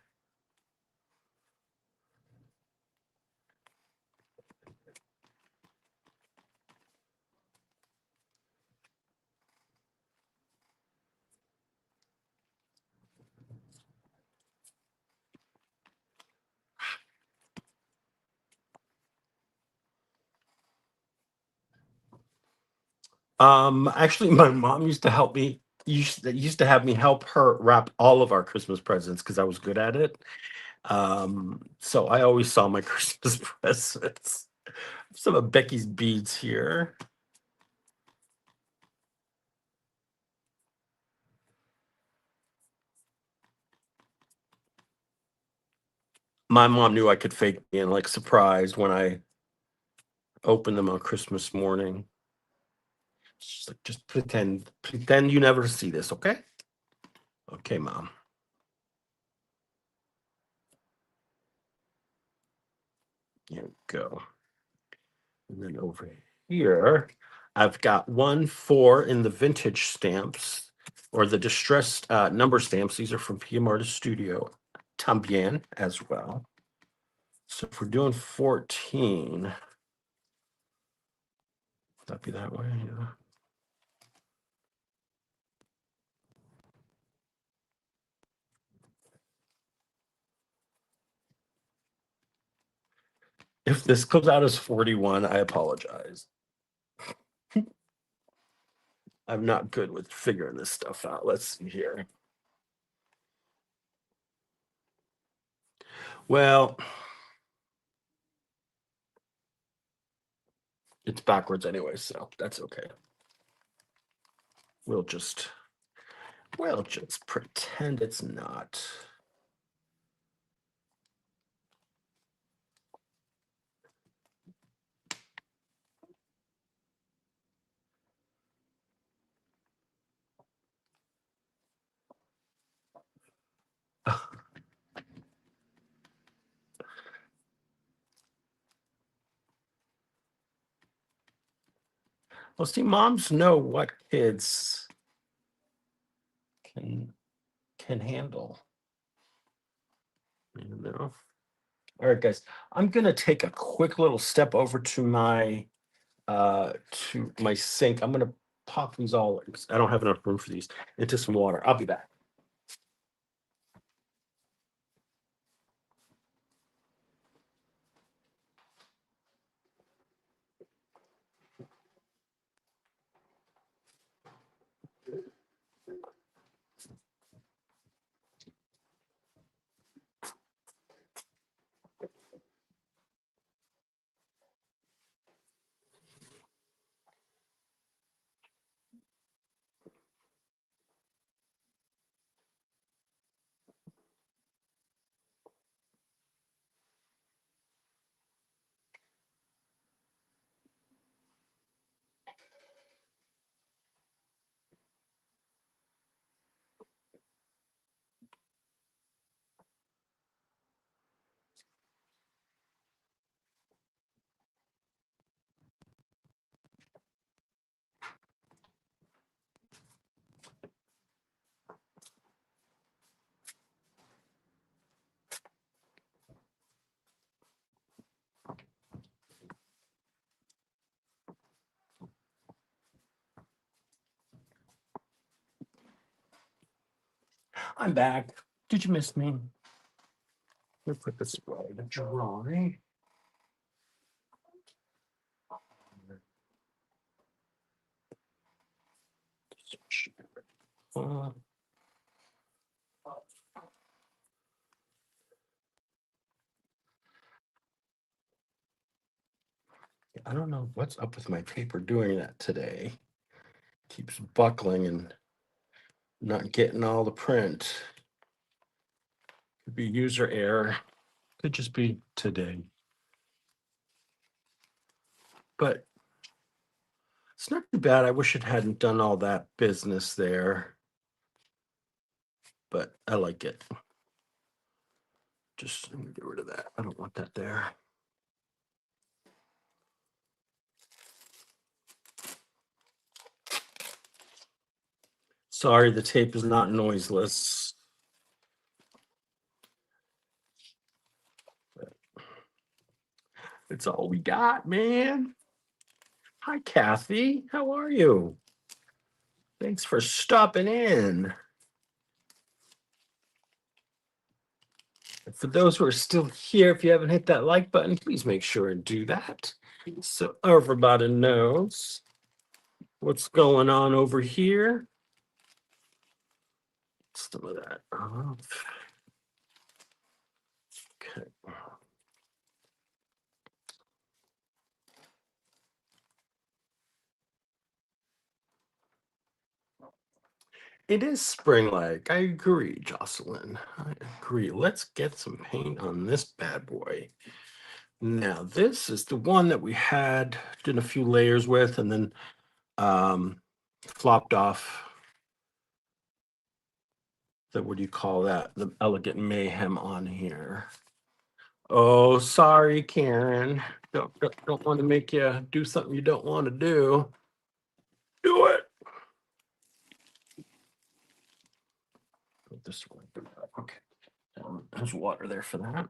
Actually, my mom used to help me. Used to have me help her wrap all of our Christmas presents because I was good at it. So I always saw my Christmas presents. Some of Becky's beads here. My mom knew I could fake being like surprised when I opened them on Christmas morning. She's like, just pretend you never see this, okay? Okay, mom. Here we go. And then over here, I've got 1 4 in the vintage stamps or the distressed number stamps. These are from PM Artist Studio, Tambien as well. So if we're doing 14, That be that way, yeah. If this comes out as 41, I apologize. I'm not good with figuring this stuff out. Let's see here. Well, it's backwards anyway, so that's okay. We'll just pretend it's not. Well, see, moms know what kids can handle. You know. All right, guys. I'm gonna take a quick little step over to my sink. I'm gonna pop these all. I don't have enough room for these into some water. I'll be back. I'm back. Did you miss me? Let me put this away to dry. Uh, I don't know what's up with my paper doing that today. Keeps buckling and not getting all the print. Could be user error. Could just be today. But it's not too bad. I wish it hadn't done all that business there. But I like it. Just let me get rid of that. I don't want that there. Sorry, the tape is not noiseless. It's all we got, man. Hi, Kathy. How are you? Thanks for stopping in. For those who are still here, if you haven't hit that like button, please make sure and do that. So everybody knows what's going on over here. Some of that off. Okay. It is spring-like. I agree, Jocelyn. I agree. Let's get some paint on this bad boy. Now, this is the one that we had, did a few layers with, and then flopped off the, what do you call that? The Elegant Mayhem on here. Oh, sorry, Karen. Don't want to make you do something you don't want to do. Do it. Put this one. Okay. There's water there for that.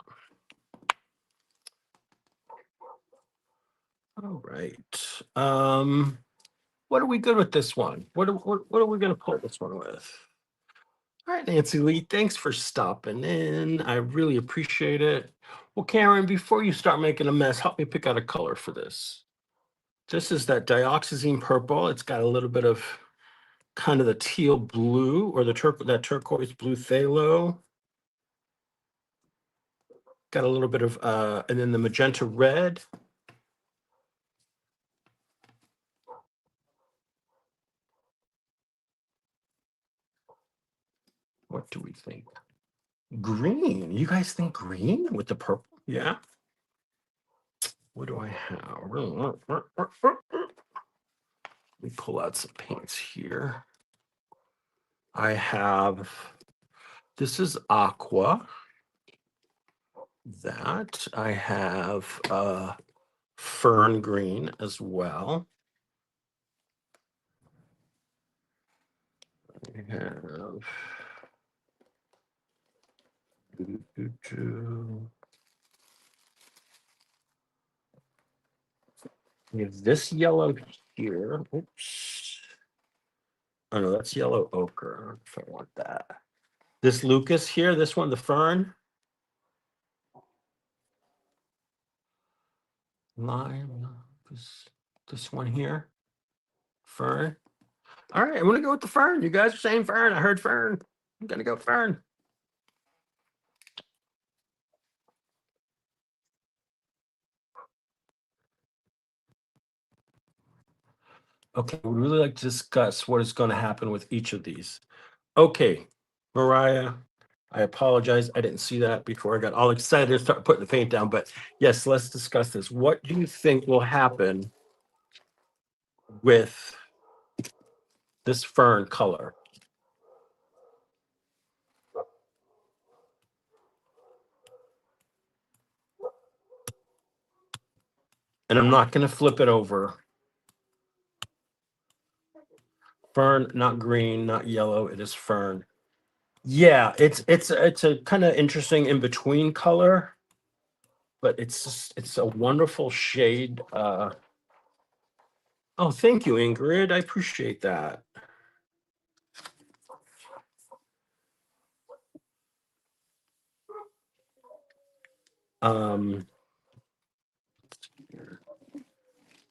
All right. What are we good with this one? What are we gonna pull this one with? All right, Nancy Lee, thanks for stopping in. I really appreciate it. Well, Karen, before you start making a mess, help me pick out a color for this. This is that dioxazine purple. It's got a little bit of kind of the teal blue or the that turquoise blue phthalo. Got a little bit of and then the magenta red. What do we think? Green. You guys think green with the purple? Yeah. What do I have? Let me pull out some paints here. I have, this is aqua. That I have fern green as well. I have we have this yellow here. Oops. Oh no, that's yellow ochre. If I want that. This Lucas here, this one, the fern. Lime. This one here. Fern. All right, I'm gonna go with the fern. You guys are saying fern. I heard fern. I'm gonna go fern. Okay, we'd really like to discuss what is going to happen with each of these. Okay, Mariah, I apologize. I didn't see that before I got all excited to start putting the paint down. But yes, let's discuss this. What do you think will happen with this fern color? And I'm not going to flip it over. Fern, not green, not yellow. It is fern. Yeah, it's a kind of interesting in between color, but it's a wonderful shade. Oh, thank you, Ingrid. I appreciate that. Um,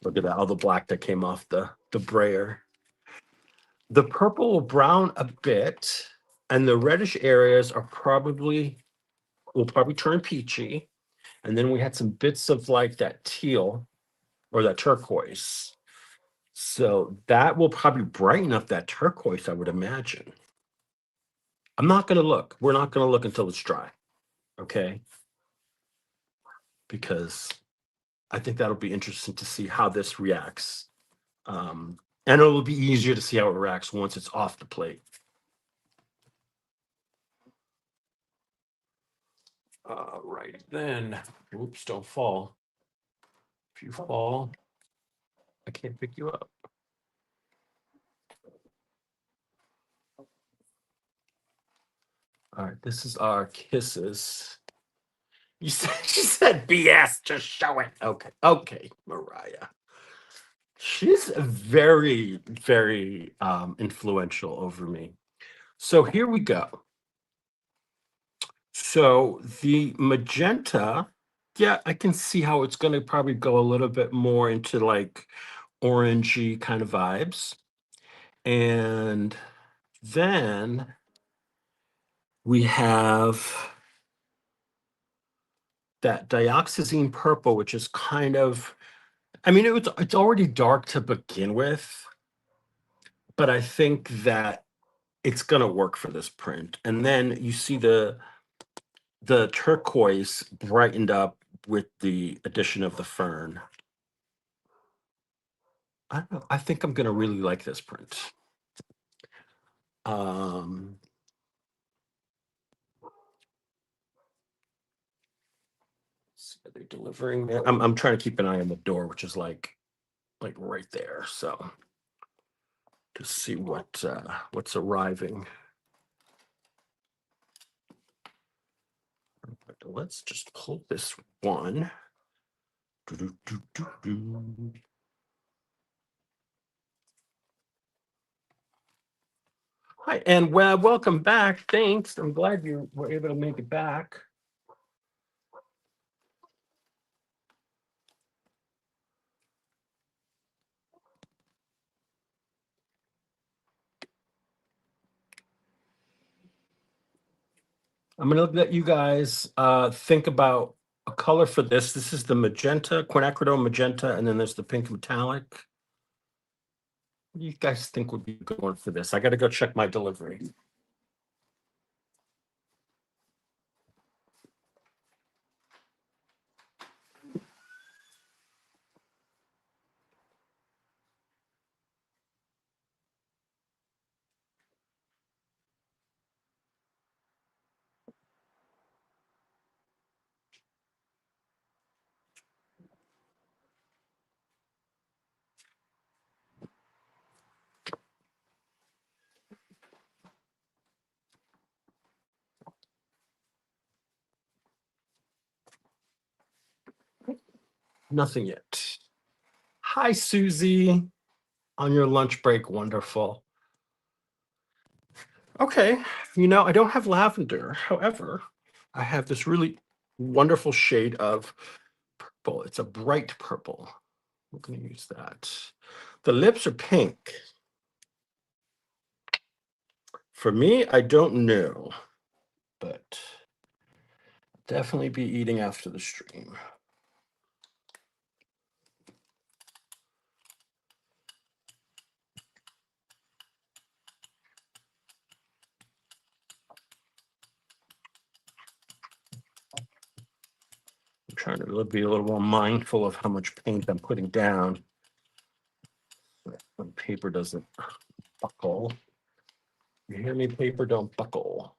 Look at that, all the black that came off the brayer. The purple will brown a bit, and the reddish areas are will probably turn peachy. And then we had some bits of like that teal or that turquoise. So that will probably brighten up that turquoise, I would imagine. I'm not going to look. We're not going to look until it's dry. Okay. Because I think that'll be interesting to see how this reacts. And it'll be easier to see how it reacts once it's off the plate. Right then, oops, don't fall. If you fall, I can't pick you up. All right, this is our kisses. You said she said BS, just show it. Okay, okay, Mariah. She's very, very influential over me. So here we go. So the magenta, yeah, I can see how it's going to probably go a little bit more into like orangey kind of vibes. And then we have that dioxazine purple, which is kind of, I mean, it's already dark to begin with, but I think that it's gonna work for this print. And then you see the turquoise brightened up with the addition of the fern. I don't know. I think I'm gonna really like this print. Um, are they delivering that? I'm trying to keep an eye on the door, which is like right there. So to see what's arriving. Let's just pull this one. Do-do-do-do-do. Hi, and welcome back. Thanks. I'm glad you were able to make it back. I'm going to let you guys think about a color for this. This is the magenta, quinacridone magenta, and then there's the pink metallic. What do you guys think would be a good one for this? I got to go check my delivery. Nothing yet. Hi, Susie. On your lunch break. Wonderful. Okay. I don't have lavender. However, I have this really wonderful shade of purple. It's a bright purple. We're going to use that. The lips are pink. For me, I don't know, but definitely be eating after the stream. I'm trying to be a little more mindful of how much paint I'm putting down. When paper doesn't buckle. You hear me? Paper don't buckle.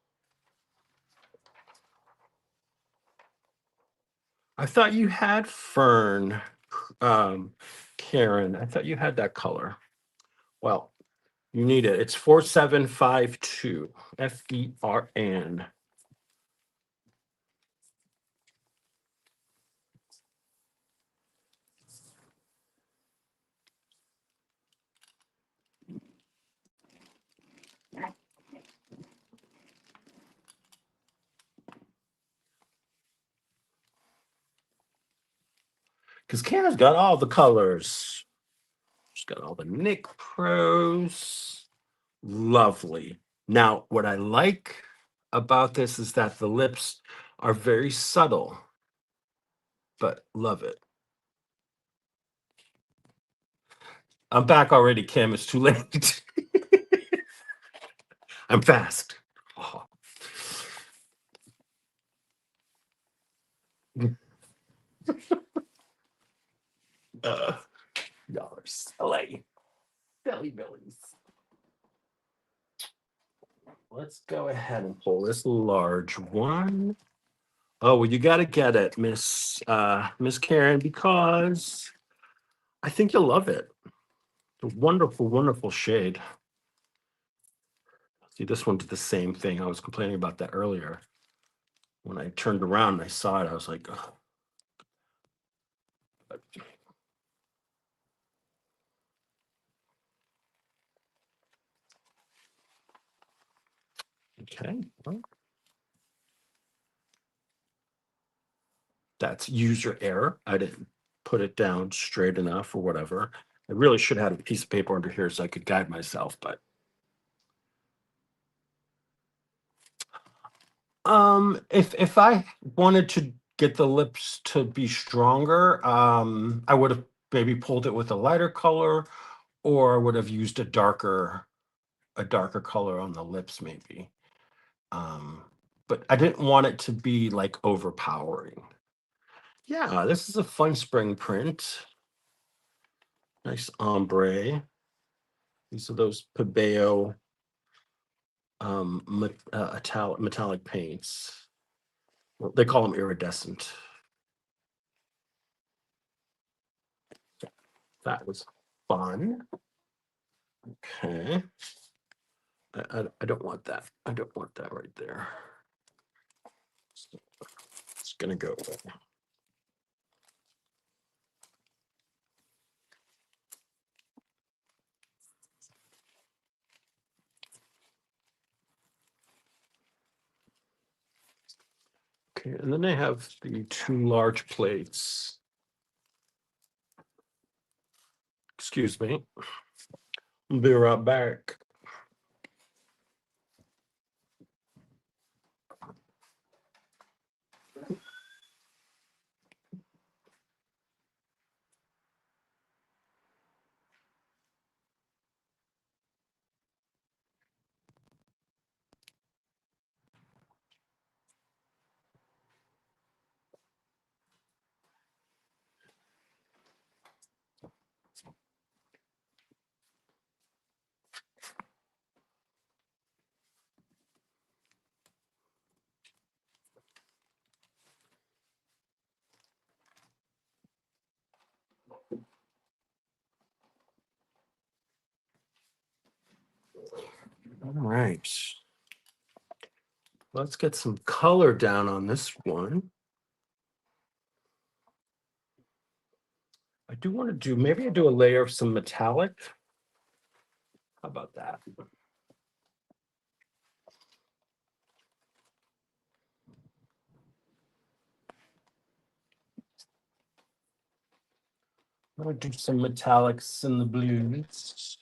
I thought you had fern, Karen. I thought you had that color. Well, you need it. It's 4752 FERN. Because Karen's got all the colors. She's got all the Nick Pros. Lovely. Now, what I like about this is that the lips are very subtle, but love it. I'm back already, Kim. It's too late. I'm fast. Oh. Y'all are silly. Silly Billies. Let's go ahead and pull this large one. Oh, well, you got to get it, Miss Karen, because I think you'll love it. It's a wonderful, wonderful shade. See, this one did the same thing. I was complaining about that earlier. When I turned around and I saw it, I was like, oh. Okay. Well, that's user error. I didn't put it down straight enough or whatever. I really should have had a piece of paper under here so I could guide myself, but if I wanted to get the lips to be stronger, I would have maybe pulled it with a lighter color, or I would have used a darker color on the lips, maybe. But I didn't want it to be like overpowering. Yeah, this is a fun spring print. Nice ombre. These are those Pebeo metallic paints. Well, they call them iridescent. That was fun. Okay. I don't want that. I don't want that right there. So it's gonna go. Okay, and then I have the 2 large plates. Excuse me. I'll be right back. All right. Let's get some color down on this one. I do want to do, maybe I do a layer of some metallic. How about that? I'm going to do some metallics in the blues.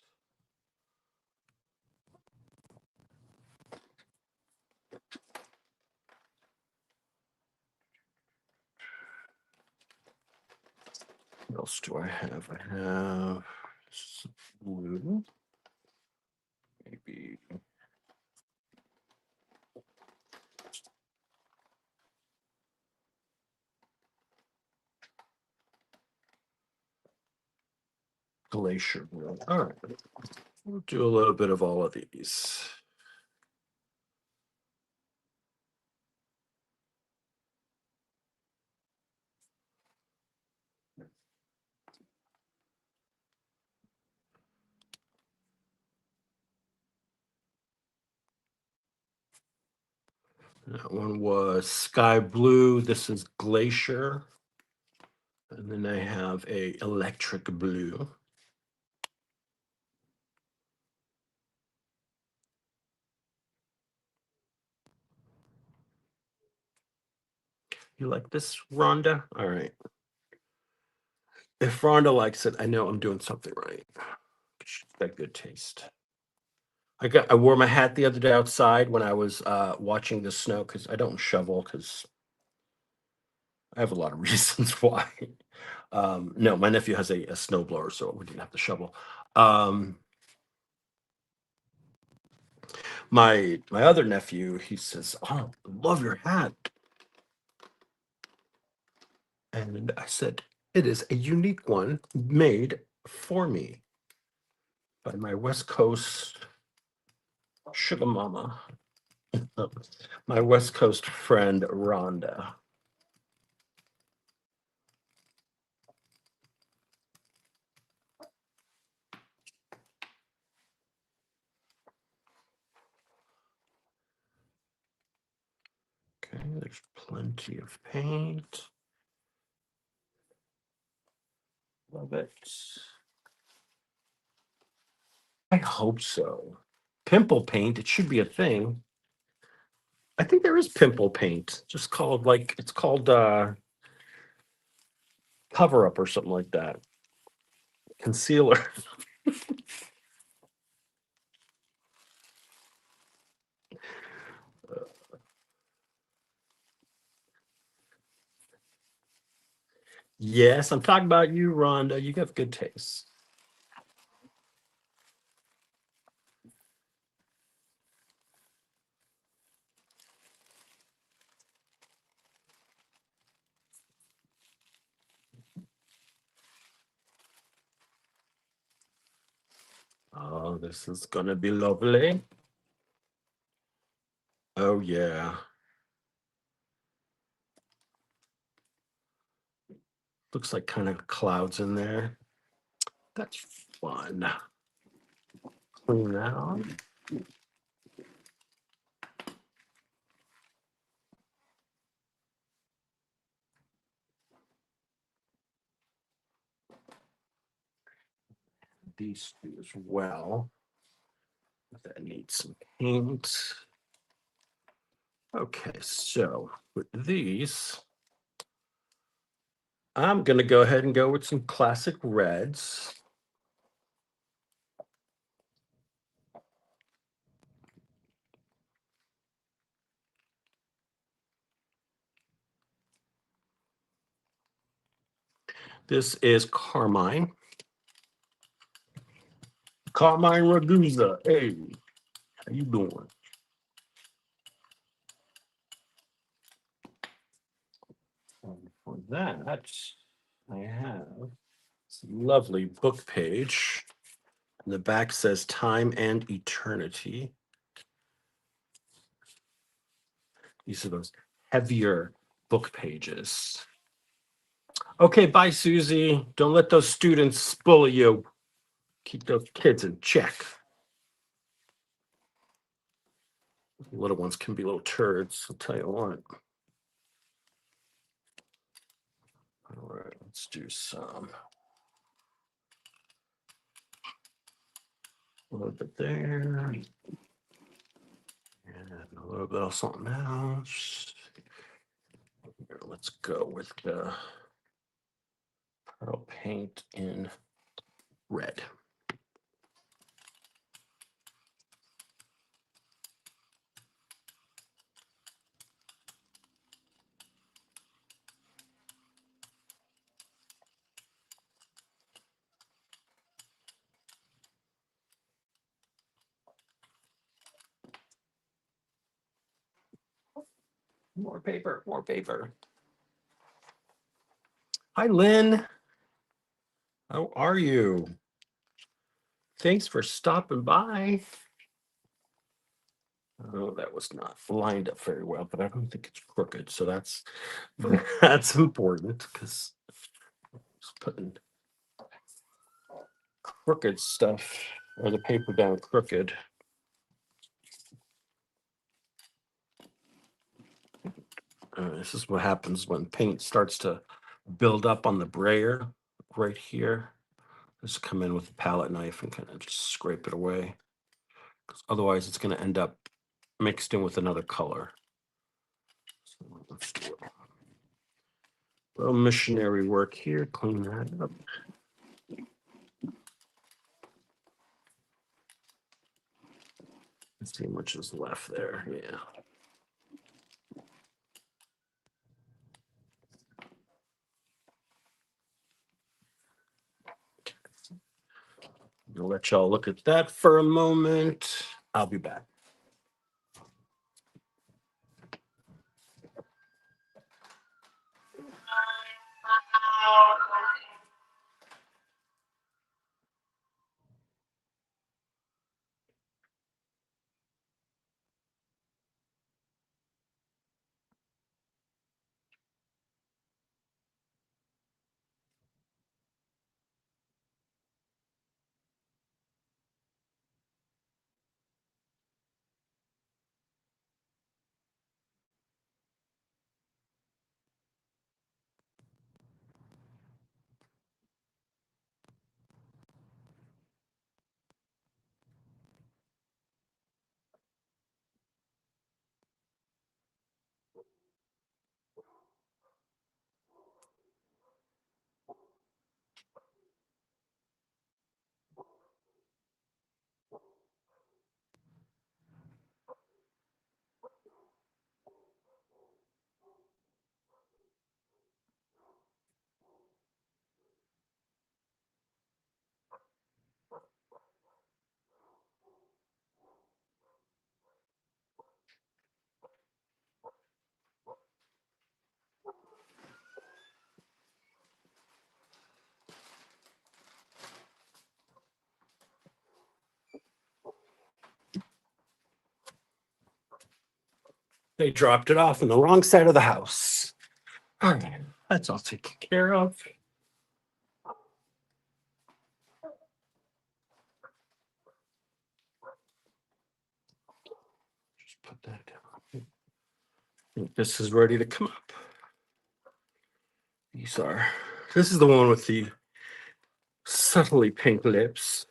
What else do I have? I have some blue. Maybe glacier blue. All right. We'll do a little bit of all of these. That one was sky blue. This is glacier. And then I have a electric blue. You like this, Rhonda? All right. If Rhonda likes it, I know I'm doing something right. She's got good taste. I wore my hat the other day outside when I was watching the snow because I don't shovel because I have a lot of reasons why. No, my nephew has a snowblower, so we didn't have to shovel. My other nephew, he says, "Oh, I love your hat." And I said, "It is a unique one made for me by my West Coast sugar mama, my West Coast friend, Rhonda." Okay, there's plenty of paint. Love it. I hope so. Pimple paint, it should be a thing. I think there is pimple paint, just called like it's called cover up or something like that. Concealer. Yes, I'm talking about you, Rhonda. You have good taste. Oh, this is gonna be lovely. Oh yeah. Looks like kind of clouds in there. That's fun. Clean that off. These two as well. That needs some paint. Okay, so with these, I'm going to go ahead and go with some classic reds. This is Carmine. Carmine Ragusa. Hey, how you doing? And for that, I have this lovely book page. And the back says Time and Eternity. These are those heavier book pages. Okay, bye, Susie. Don't let those students bully you. Keep those kids in check. Little ones can be little turds, I'll tell you what. All right, let's do some. A little bit there. And a little bit of something else. Here, let's go with the pearl paint in red. More paper, more paper. Hi, Lynn. How are you? Thanks for stopping by. Oh, that was not lined up very well, but I don't think it's crooked. So that's that's important because it's putting crooked stuff or the paper down crooked. This is what happens when paint starts to build up on the brayer right here. Just come in with a palette knife and kind of just scrape it away. Because otherwise it's going to end up mixed in with another color. So let's do it. A little missionary work here. Clean that up. Let's see how much is left there. Yeah. I'll let y'all look at that for a moment. I'll be back. They dropped it off on the wrong side of the house. All right, that's all taken care of. Just put that down. I think this is ready to come up. This is the one with the subtly pink lips.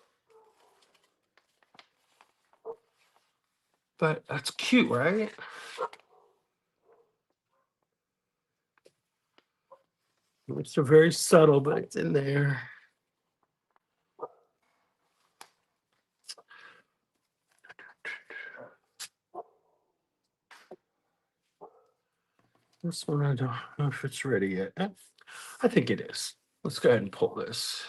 But that's cute, right? It's very subtle, but it's in there. This one, I don't know if it's ready yet. I think it is. Let's go ahead and pull this.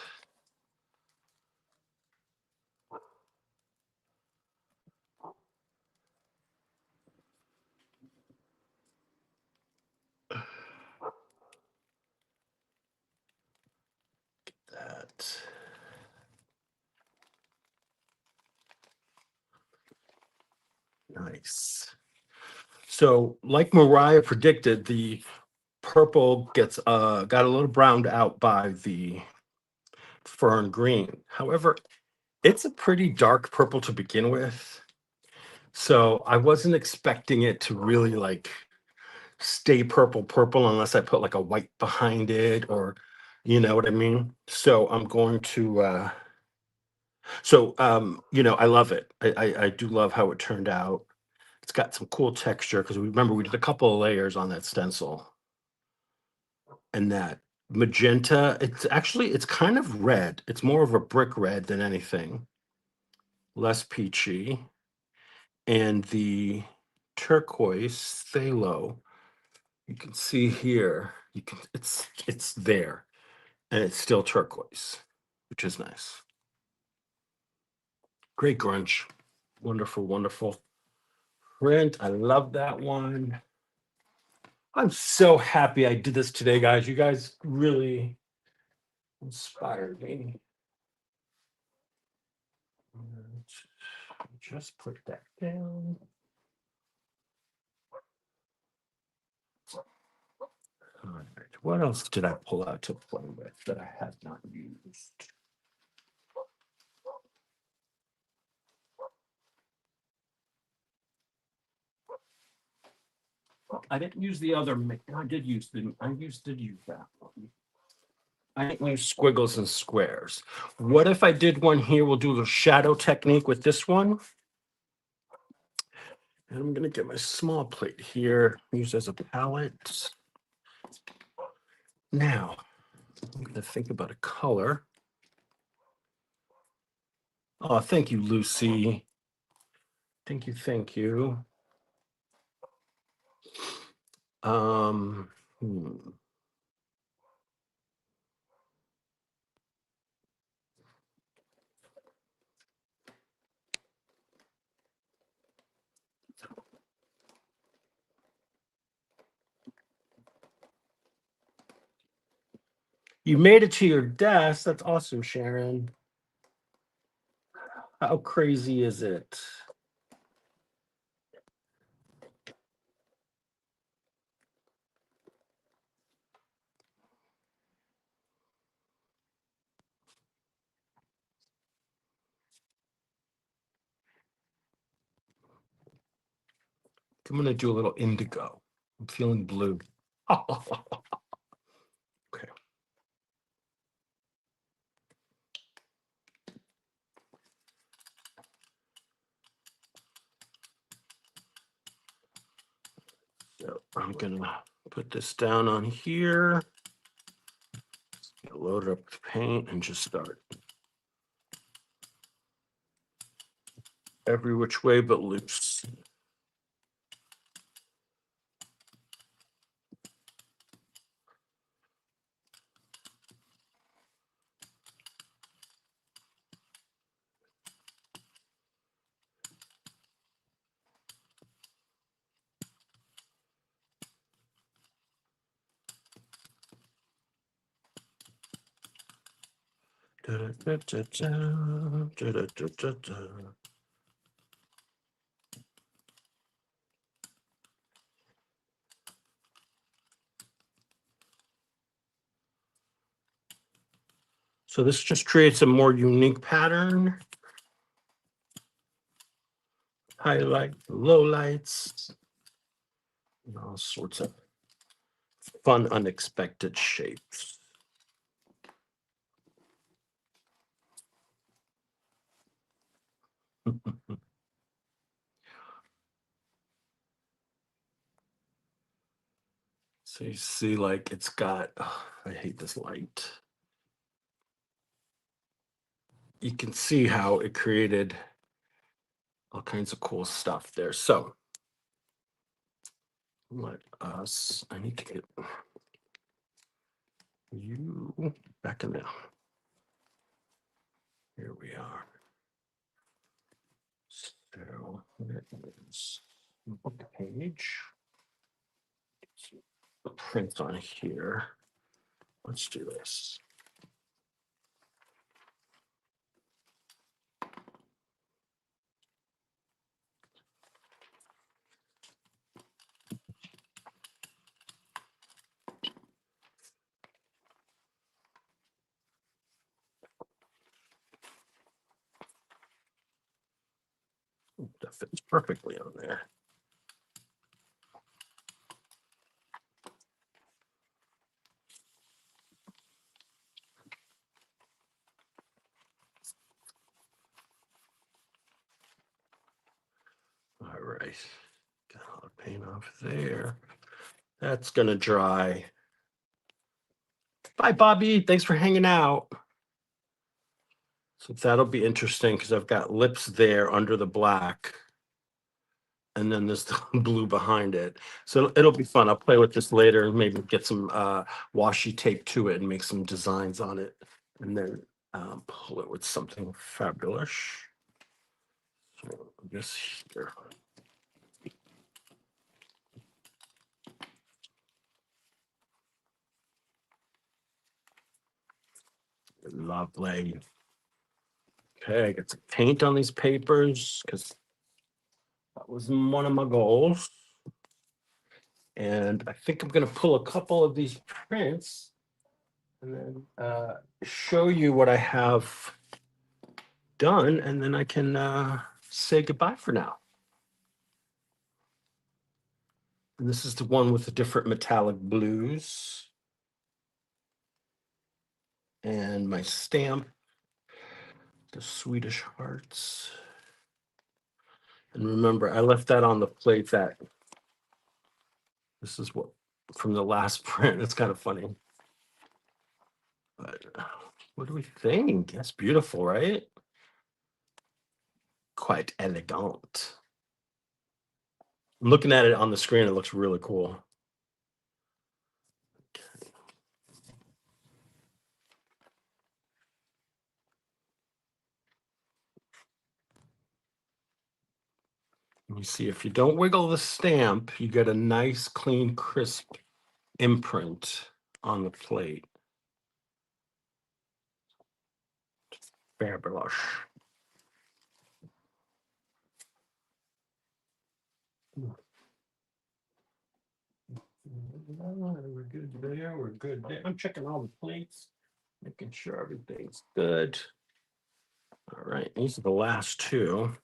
That. Nice. So, like Mariah predicted, the purple gets got a little browned out by the fern green. However, it's a pretty dark purple to begin with. So I wasn't expecting it to really like stay purple unless I put like a white behind it, or you know what I mean? So I'm going to I love it. I do love how it turned out. It's got some cool texture because we remember we did a couple of layers on that stencil, and that magenta, it's kind of red. It's more of a brick red than anything, less peachy. And the turquoise phthalo, you can see here, it's there, and it's still turquoise, which is nice. Great grunge. Wonderful, wonderful print. I love that one. I'm so happy I did this today, guys. You guys really inspired me. Just put that down. All right. What else did I pull out to play with that I have not used? I didn't use the other. Did use that one. I didn't use squiggles and squares. What if I did one here? We'll do the shadow technique with this one. And I'm going to get my small plate here, use as a palette. Now, I'm going to think about a color. Oh, thank you, Lucy. Thank you, thank you. Um, hmm. You made it to your desk. That's awesome, Sharon. How crazy is it? I'm going to do a little indigo. I'm feeling blue. Okay. So I'm going to put this down on here. Load it up with paint and just start every which way but loose. So this just creates a more unique pattern. Highlight, lowlights, and all sorts of fun, unexpected shapes. So you see, like it's got, oh, I hate this light. You can see how it created all kinds of cool stuff there. So I need to get you back in there. Here we are. So there is the book page. The print on here. Let's do this. That fits perfectly on there. All right. Got all the paint off there. That's going to dry. Bye, Bobby. Thanks for hanging out. So that'll be interesting because I've got lips there under the black. And then there's the blue behind it. So it'll be fun. I'll play with this later and maybe get some washi tape to it and make some designs on it. And then pull it with something fabulous. So this here. Lovely. Okay, get some paint on these papers because that was one of my goals. And I think I'm going to pull a couple of these prints and then show you what I have done, and then I can say goodbye for now. And this is the one with the different metallic blues. And my stamp, the Swedish hearts. And remember, I left that on the plate that this is what from the last print. It's kind of funny. But what do we think? That's beautiful, right? Quite elegant. I'm looking at it on the screen. It looks really cool. You see, if you don't wiggle the stamp, you get a nice, clean, crisp imprint on the plate. Fabulous. We're good there. We're good there. I'm checking all the plates, making sure everything's good. All right, these are the last two.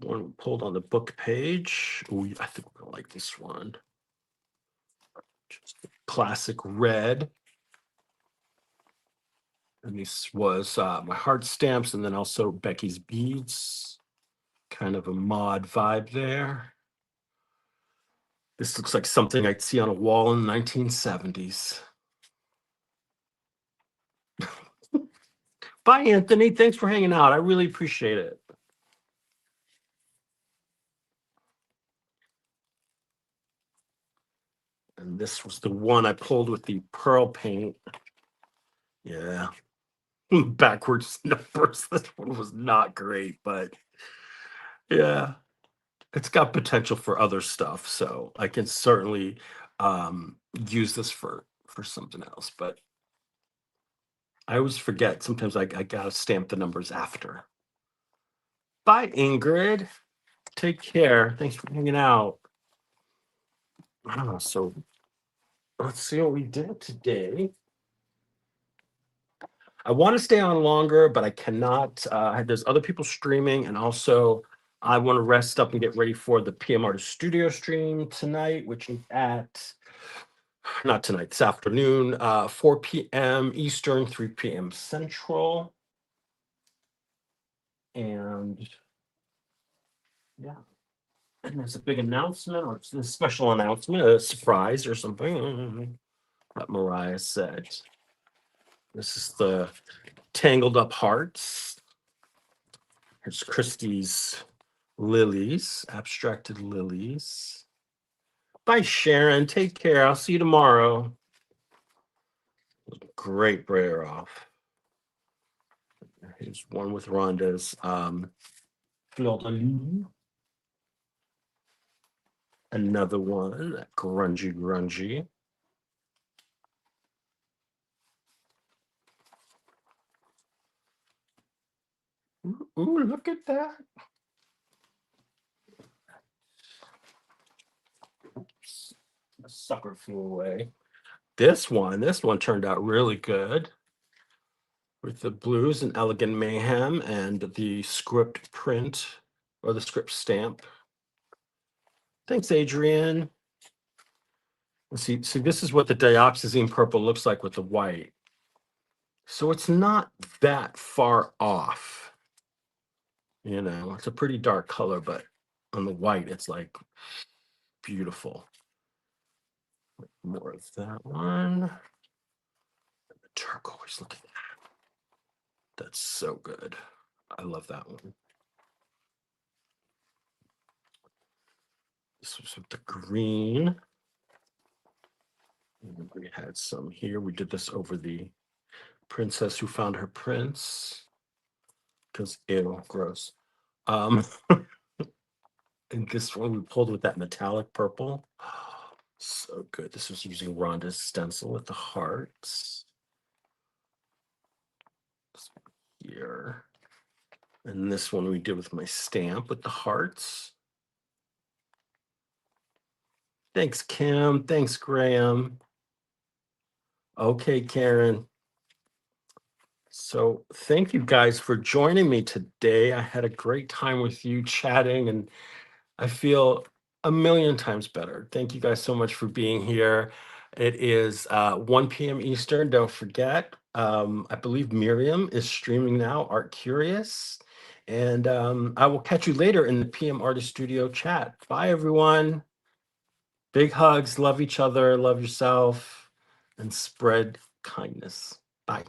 One pulled on the book page. Ooh, I think we're gonna like this one. Just classic red. And this was my heart stamps, and then also Becky's beads. Kind of a mod vibe there. This looks like something I'd see on a wall in the 1970s. Bye, Anthony. Thanks for hanging out. I really appreciate it. And this was the one I pulled with the pearl paint. Yeah. Backwards numbers. This one was not great, but yeah, it's got potential for other stuff. So I can certainly use this for something else. But I always forget. Sometimes I gotta stamp the numbers after. Bye, Ingrid. Take care. Thanks for hanging out. So let's see what we did today. I want to stay on longer, but I cannot. There's other people streaming, and also I want to rest up and get ready for the PM Artist Studio stream tonight, which is at not tonight, this afternoon, 4 p.m. Eastern, 3 p.m. Central. And yeah, And there's a big announcement, or it's a special announcement, a surprise or something that Mariah said. This is the Tangled Up Hearts. Here's Christie's lilies, abstracted lilies. Bye, Sharon. Take care. I'll see you tomorrow. Great brayer off. Here's one with Rhonda's fleur de lis. Another one, grungy. Ooh, look at that. Oops. The sucker flew away. This one turned out really good with the blues and Elegant Mayhem and the script print or the script stamp. Thanks, Adrian. See, this is what the dioxazine purple looks like with the white. So it's not that far off. You know, it's a pretty dark color, but on the white, it's like beautiful. More of that one. The turquoise, look at that. That's so good. I love that one. This was with the green. And we had some here. We did this over the Princess Who Found Her Prince. Because ew, gross. And this one we pulled with that metallic purple. So good. This was using Rhonda's stencil with the hearts. Here. And this one we did with my stamp with the hearts. Thanks, Kim. Thanks, Graham. Okay, Karen. So thank you guys for joining me today. I had a great time with you chatting, and I feel a million times better. Thank you guys so much for being here. It is 1 p.m. Eastern. Don't forget. I believe Miriam is streaming now, Art Curious. And I will catch you later in the PM Artist Studio chat. Bye, everyone. Big hugs. Love each other. Love yourself. And spread kindness. Bye.